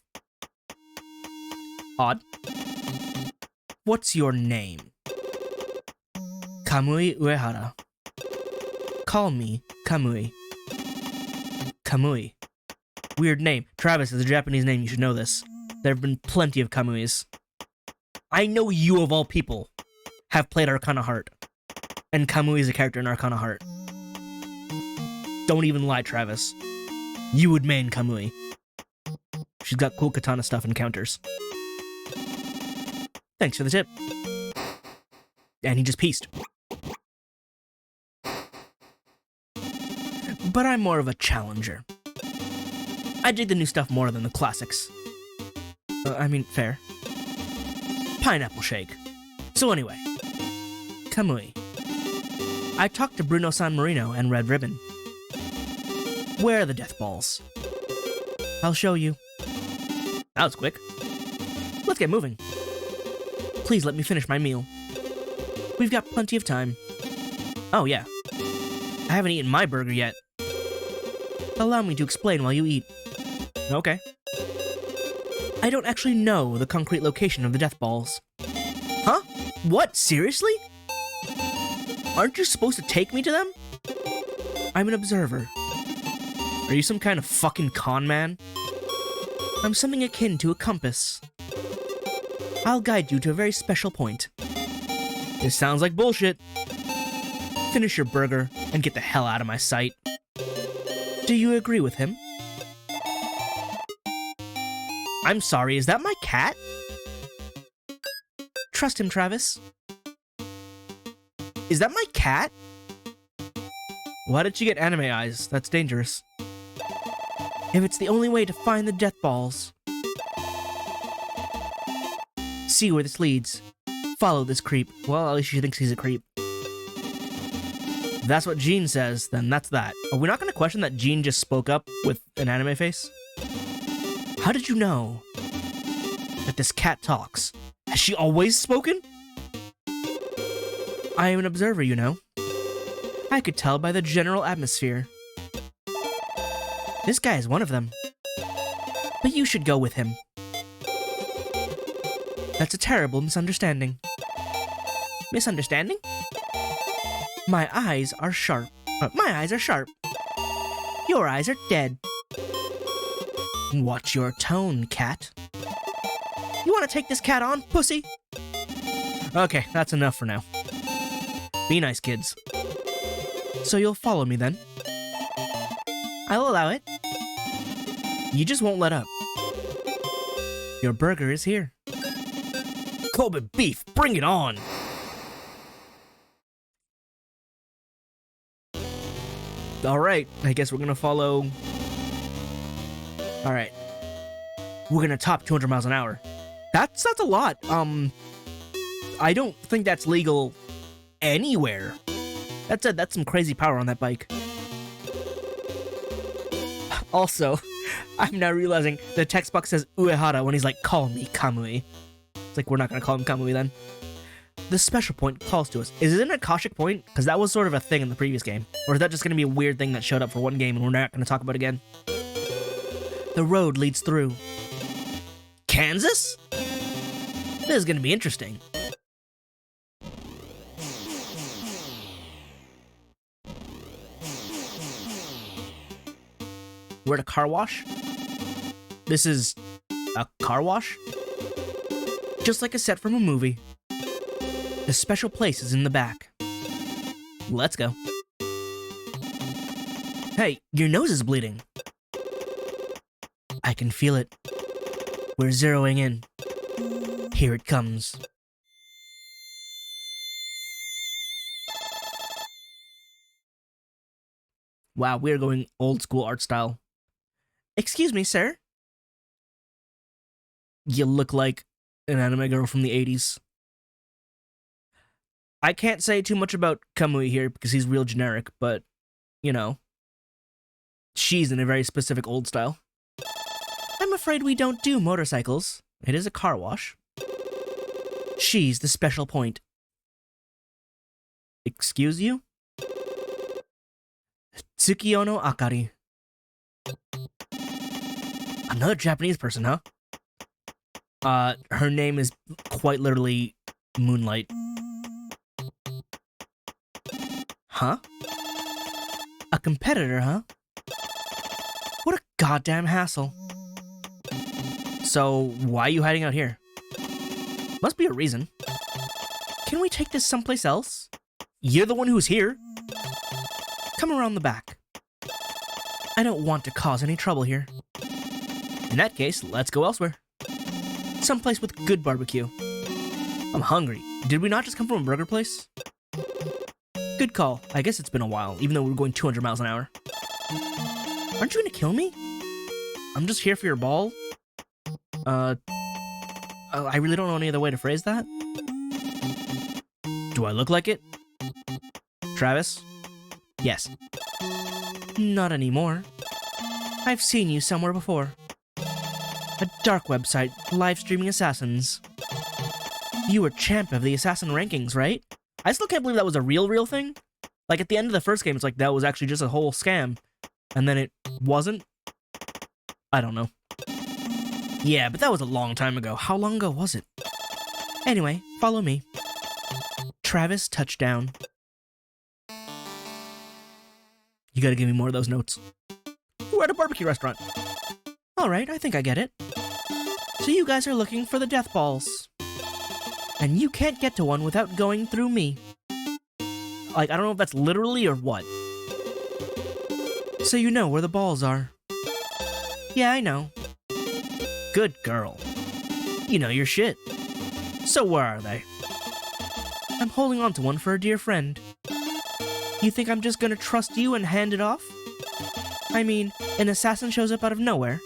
Odd. What's your name? Kamui Uehara. Call me Kamui. Kamui. Weird name. Travis is a Japanese name, you should know this. There have been plenty of Kamuis. I know you, of all people, have played Arcana Heart. And Kamui is a character in Arcana Heart. Don't even lie, Travis. You would main Kamui. She's got cool katana stuff and counters. Thanks for the tip. And he just pieced. But I'm more of a challenger. I dig the new stuff more than the classics. I mean, fair. Pineapple shake. So anyway, Kamui. I talked to Bruno San Marino and Red Ribbon. Where are the death balls? I'll show you. That was quick. Let's get moving. Please let me finish my meal. We've got plenty of time. Oh yeah. I haven't eaten my burger yet. Allow me to explain while you eat. Okay. I don't actually know the concrete location of the death balls. Huh? What? Seriously? Aren't you supposed to take me to them? I'm an observer. Are you some kind of fucking con man? I'm something akin to a compass. I'll guide you to a very special point. This sounds like bullshit. Finish your burger and get the hell out of my sight. Do you agree with him? I'm sorry, is that my cat? Trust him, Travis. Is that my cat? Why did she get anime eyes? That's dangerous. If it's the only way to find the death balls. See where this leads. Follow this creep. Well, at least she thinks he's a creep. If that's what Jean says, then that's that. Are we not going to question that Jean just spoke up with an anime face? How did you know that this cat talks? Has she always spoken? I am an observer, you know. I could tell by the general atmosphere. This guy is one of them. But you should go with him. That's a terrible misunderstanding. Misunderstanding? My eyes are sharp. My eyes are sharp. Your eyes are dead. Watch your tone, cat. You want to take this cat on, pussy? Okay, that's enough for now. Be nice, kids. So you'll follow me then? I'll allow it. You just won't let up. Your burger is here. Kobe beef, bring it on! Alright, I guess we're gonna follow... Alright. We're gonna top 200 miles an hour. That's a lot. I don't think that's legal anywhere. That said, that's some crazy power on that bike. Also, I'm now realizing the text box says Uehara when he's like, call me Kamui. It's like, we're not gonna call him Kamui then. The special point calls to us. Is it an Akashic point? Because that was sort of a thing in the previous game. Or is that just gonna be a weird thing that showed up for one game and we're not gonna talk about again? The road leads through Kansas? This is gonna be interesting. We're at a car wash? This is a car wash? Just like a set from a movie. The special place is in the back. Let's go. Hey, your nose is bleeding. I can feel it. We're zeroing in. Here it comes. Wow, we're going old school art style. Excuse me, sir. You look like an anime girl from the 80s. I can't say too much about Kamui here because he's real generic, but, you know, she's in a very specific old style. I'm afraid we don't do motorcycles. It is a car wash. She's the special point. Excuse you? Tsukiyo no Akari. Another Japanese person, huh? Her name is quite literally Moonlight. Huh? A competitor, huh? What a goddamn hassle. So, why are you hiding out here? Must be a reason. Can we take this someplace else? You're the one who's here. Come around the back. I don't want to cause any trouble here. In that case, let's go elsewhere. Someplace with good barbecue. I'm hungry. Did we not just come from a burger place? Good call. I guess it's been a while, even though we're going 200 miles an hour. Aren't you gonna kill me? I'm just here for your ball. I really don't know any other way to phrase that. Do I look like it? Travis? Yes. Not anymore. I've seen you somewhere before. A dark website, live streaming assassins. You were champ of the assassin rankings, right? I still can't believe that was a real thing. Like, at the end of the first game, it's like that was actually just a whole scam. And then it wasn't? I don't know. Yeah, but that was a long time ago. How long ago was it? Anyway, follow me. Travis touchdown. You gotta give me more of those notes. We're at a barbecue restaurant. Alright, I think I get it. So you guys are looking for the death balls. And you can't get to one without going through me. Like, I don't know if that's literally or what. So you know where the balls are. Yeah, I know. Good girl. You know your shit. So where are they? I'm holding on to one for a dear friend. You think I'm just gonna trust you and hand it off? I mean, an assassin shows up out of nowhere,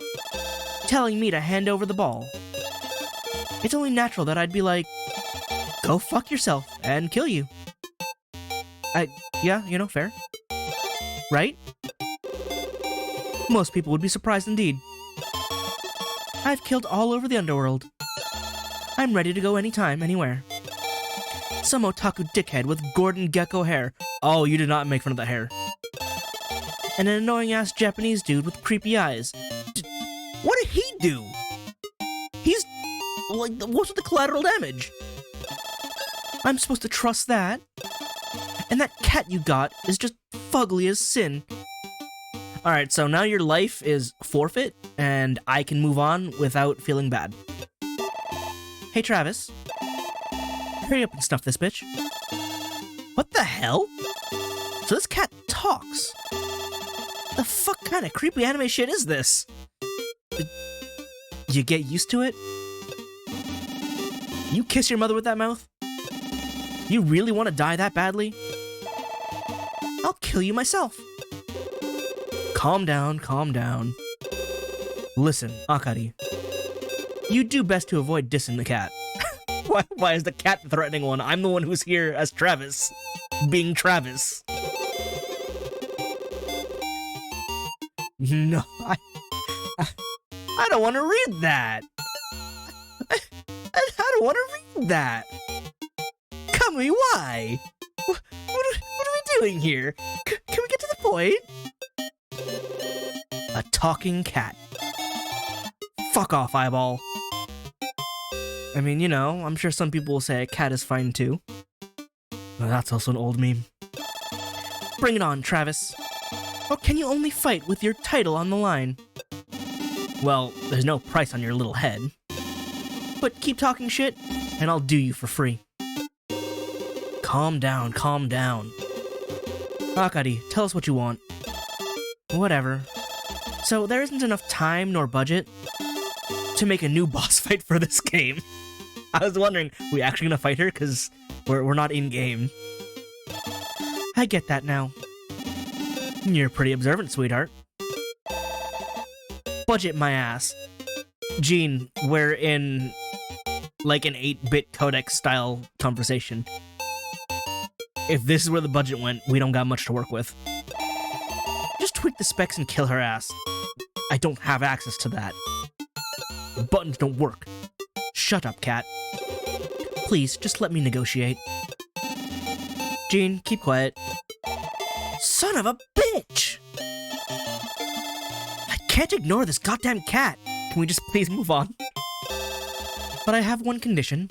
telling me to hand over the ball. It's only natural that I'd be like, go fuck yourself and kill you. Yeah, you know, fair. Right? Most people would be surprised indeed. I've killed all over the underworld. I'm ready to go anytime, anywhere. Some otaku dickhead with Gordon Gekko hair. Oh, you did not make fun of the hair. And an annoying-ass Japanese dude with creepy eyes. What did he do? He's... like, what's with the collateral damage? I'm supposed to trust that? And that cat you got is just fugly as sin. Alright, so now your life is forfeit, and I can move on without feeling bad. Hey, Travis. Hurry up and snuff this bitch. What the hell? So this cat talks. The fuck kind of creepy anime shit is this? You get used to it? You kiss your mother with that mouth? You really want to die that badly? I'll kill you myself. Calm down, calm down. Listen, Akari. You do best to avoid dissing the cat. Why is the cat the threatening one? I'm the one who's here as Travis. Being Travis. No, I don't want to read that. I don't want to read that. Kami, why? What are we doing here? Can we get to the point? A talking cat. Fuck off, eyeball. I mean, you know, I'm sure some people will say a cat is fine too. Well, that's also an old meme. Bring it on, Travis. Or can you only fight with your title on the line? Well, there's no price on your little head. But keep talking shit, and I'll do you for free. Calm down, calm down. Akari, tell us what you want. Whatever. So there isn't enough time nor budget to make a new boss fight for this game. I was wondering, are we actually gonna fight her? Because we're not in-game. I get that now. You're pretty observant, sweetheart. Budget my ass. Gene, we're in, like, an 8-bit codec style conversation. If this is where the budget went, we don't got much to work with. Just tweak the specs and kill her ass. I don't have access to that. The buttons don't work. Shut up, cat. Please, just let me negotiate. Gene, keep quiet. Son of a bitch! I can't ignore this goddamn cat. Can we just please move on? But I have one condition.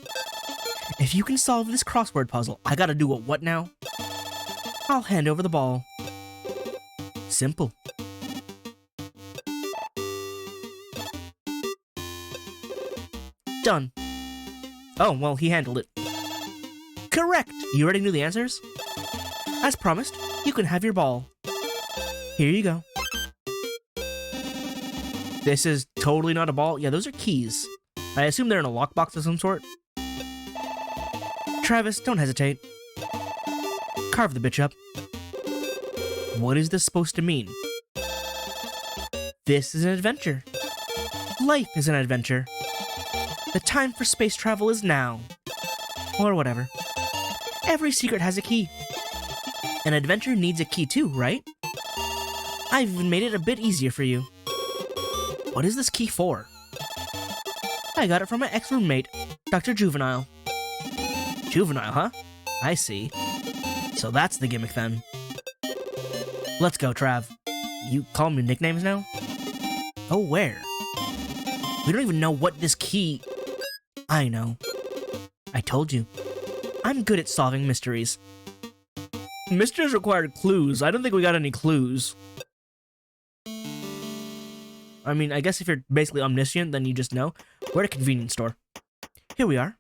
If you can solve this crossword puzzle, I gotta do a what now? I'll hand over the ball. Simple. Done. Oh, well, he handled it. Correct! You already knew the answers? As promised, you can have your ball. Here you go. This is totally not a ball. Yeah, those are keys. I assume they're in a lockbox of some sort. Travis, don't hesitate. Carve the bitch up. What is this supposed to mean? This is an adventure. Life is an adventure. The time for space travel is now. Or whatever. Every secret has a key. An adventure needs a key too, right? I've even made it a bit easier for you. What is this key for? I got it from my ex-roommate, Dr. Juvenile. Juvenile, huh? I see. So that's the gimmick then. Let's go, Trav. You call me nicknames now? Oh, where? We don't even know what this key... I know. I told you. I'm good at solving mysteries. Mysteries required clues. I don't think we got any clues. I mean, I guess if you're basically omniscient, then you just know. We're at a convenience store. Here we are.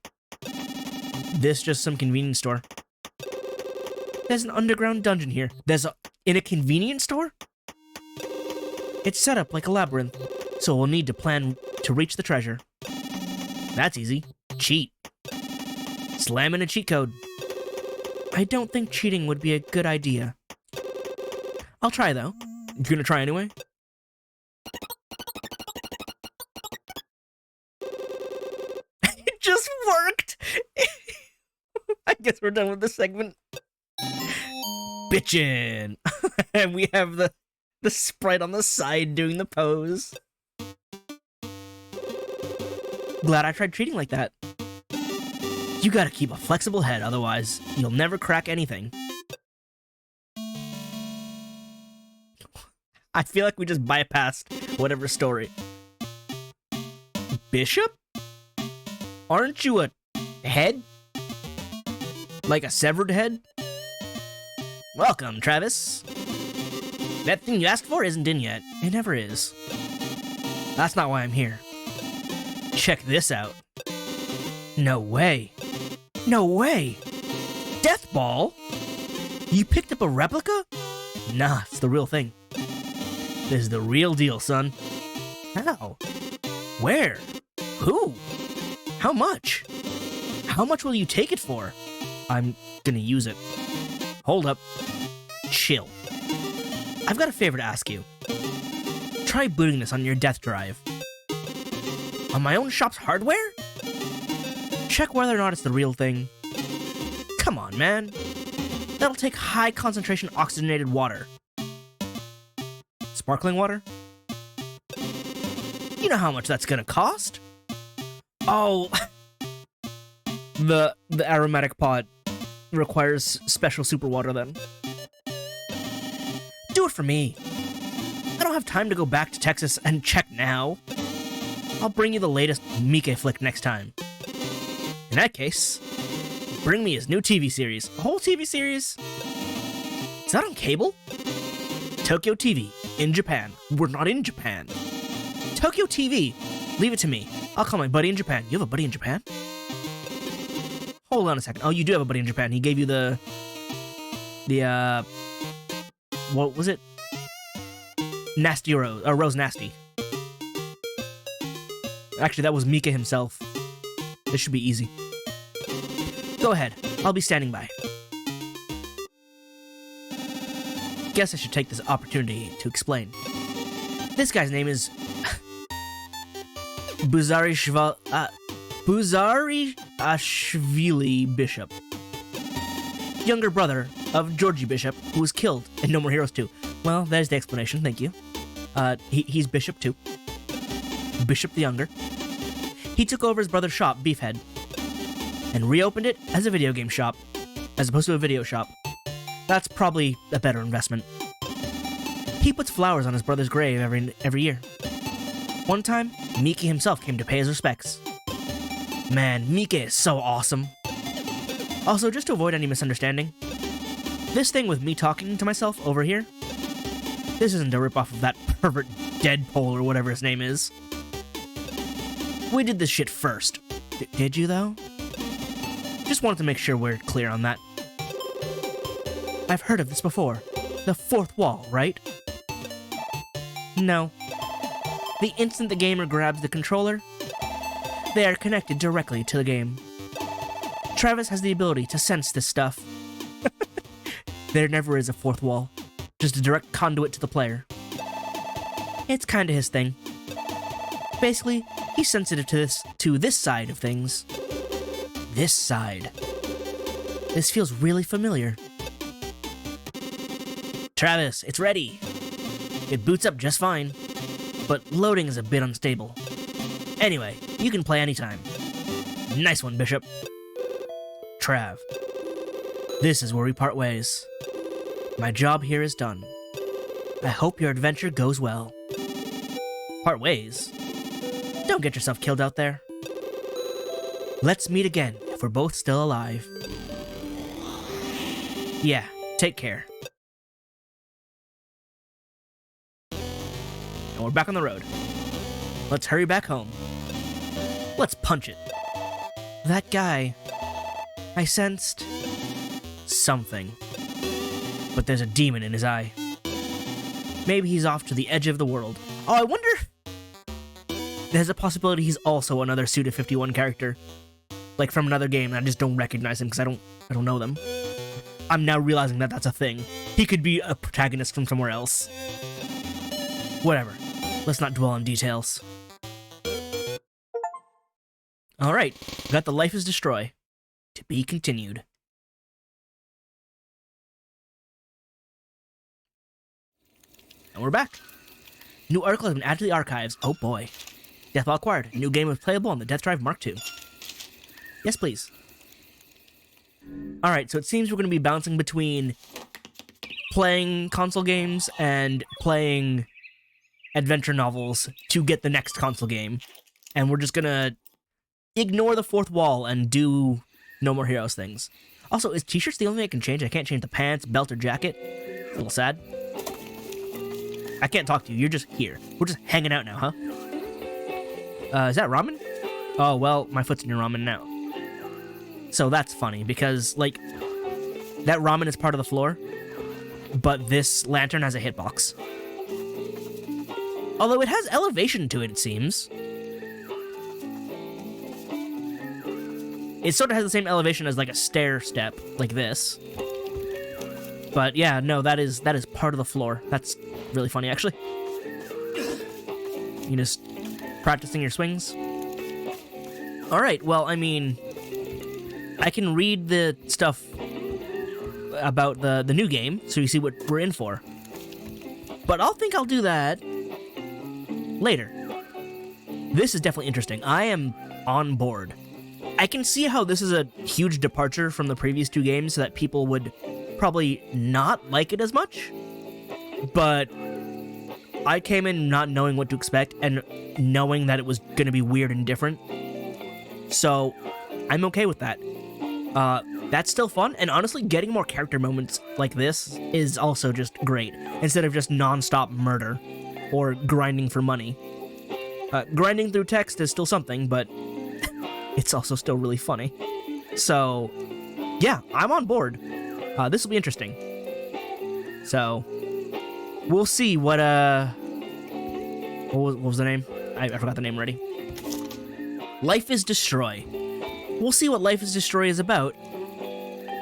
This just some convenience store. There's an underground dungeon here. In a convenience store? It's set up like a labyrinth, so we'll need to plan to reach the treasure. That's easy. Cheat. Slam in a cheat code. I don't think cheating would be a good idea. I'll try, though. You gonna try anyway? It just worked! I guess we're done with this segment. Bitchin'! And we have the sprite on the side doing the pose. Glad I tried treating like that. You gotta keep a flexible head, otherwise you'll never crack anything. I feel like we just bypassed whatever story. Bishop? Aren't you a head? Like a severed head? Welcome, Travis. That thing you asked for isn't in yet. It never is. That's not why I'm here. Check this out. No way. No way! Death Ball? You picked up a replica? Nah, it's the real thing. This is the real deal, son. How? Where? Who? How much? How much will you take it for? I'm gonna use it. Hold up. Chill. I've got a favor to ask you. Try booting this on your death drive. On my own shop's hardware? Check whether or not it's the real thing. Come on, man. That'll take high concentration oxygenated water. Sparkling water? You know how much that's gonna cost? Oh, the aromatic pot requires special super water then. Do it for me. I don't have time to go back to Texas and check now. I'll bring you the latest Mike flick next time. In that case, bring me his new TV series. A whole TV series? Is that on cable? Tokyo TV, in Japan. We're not in Japan. Tokyo TV, leave it to me. I'll call my buddy in Japan. You have a buddy in Japan? Hold on a second. Oh, you do have a buddy in Japan. He gave you the what was it? Nasty Rose, Rose Nasty. Actually, that was Mika himself. This should be easy. Go ahead. I'll be standing by. Guess I should take this opportunity to explain. This guy's name is Buzariashvili Bishop. Younger brother of Georgie Bishop, who was killed in No More Heroes 2. Well, there's the explanation, thank you. He's Bishop too. Bishop the Younger. He took over his brother's shop, Beefhead, and reopened it as a video game shop, as opposed to a video shop. That's probably a better investment. He puts flowers on his brother's grave every year. One time, Miki himself came to pay his respects. Man, Miki is so awesome. Also, just to avoid any misunderstanding, this thing with me talking to myself over here, this isn't a ripoff of that pervert Deadpool or whatever his name is. We did this shit first. Did you, though? Just wanted to make sure we're clear on that. I've heard of this before. The fourth wall, right? No. The instant the gamer grabs the controller, they are connected directly to the game. Travis has the ability to sense this stuff. There never is a fourth wall. Just a direct conduit to the player. It's kinda his thing. Basically, he's sensitive to this side of things. This side. This feels really familiar. Travis, it's ready. It boots up just fine, but loading is a bit unstable. Anyway, you can play anytime. Nice one, Bishop. Trav. This is where we part ways. My job here is done. I hope your adventure goes well. Part ways? Don't get yourself killed out there. Let's meet again if we're both still alive. Yeah, take care. And we're back on the road. Let's hurry back home. Let's punch it. That guy... I sensed... something. But there's a demon in his eye. Maybe he's off to the edge of the world. Oh, I wonder... There's a possibility he's also another Suda51 character. Like from another game, and I just don't recognize him because I don't know them. I'm now realizing that that's a thing. He could be a protagonist from somewhere else. Whatever. Let's not dwell on details. Alright, got the Life is Destroy. To be continued. And we're back. New article has been added to the archives. Oh boy. Deathball acquired. New game is playable on the Death Drive Mark II. Yes, please. Alright, so it seems we're going to be bouncing between playing console games and playing adventure novels to get the next console game. And we're just going to ignore the fourth wall and do No More Heroes things. Also, is t-shirts the only thing I can change? I can't change the pants, belt, or jacket. A little sad. I can't talk to you. You're just here. We're just hanging out now, huh? Is that ramen? Oh, well, my foot's in your ramen now. So that's funny, because, like, that ramen is part of the floor, but this lantern has a hitbox. Although it has elevation to it, it seems. It sort of has the same elevation as, like, a stair step, like this. But, yeah, no, that is part of the floor. That's really funny, actually. You just practicing your swings? Alright, well, I mean... I can read the stuff about the new game, so you see what we're in for. But I'll think I'll do that later. This is definitely interesting. I am on board. I can see how this is a huge departure from the previous two games, so that people would probably not like it as much. But I came in not knowing what to expect, and knowing that it was going to be weird and different. So I'm okay with that. That's still fun, and honestly, getting more character moments like this is also just great, instead of just non-stop murder, or grinding for money. Grinding through text is still something, but it's also still really funny. So, yeah, I'm on board. This will be interesting. So, we'll see what was the name? I forgot the name already. Life is Destroy. We'll see what Life is Destroy is about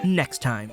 next time.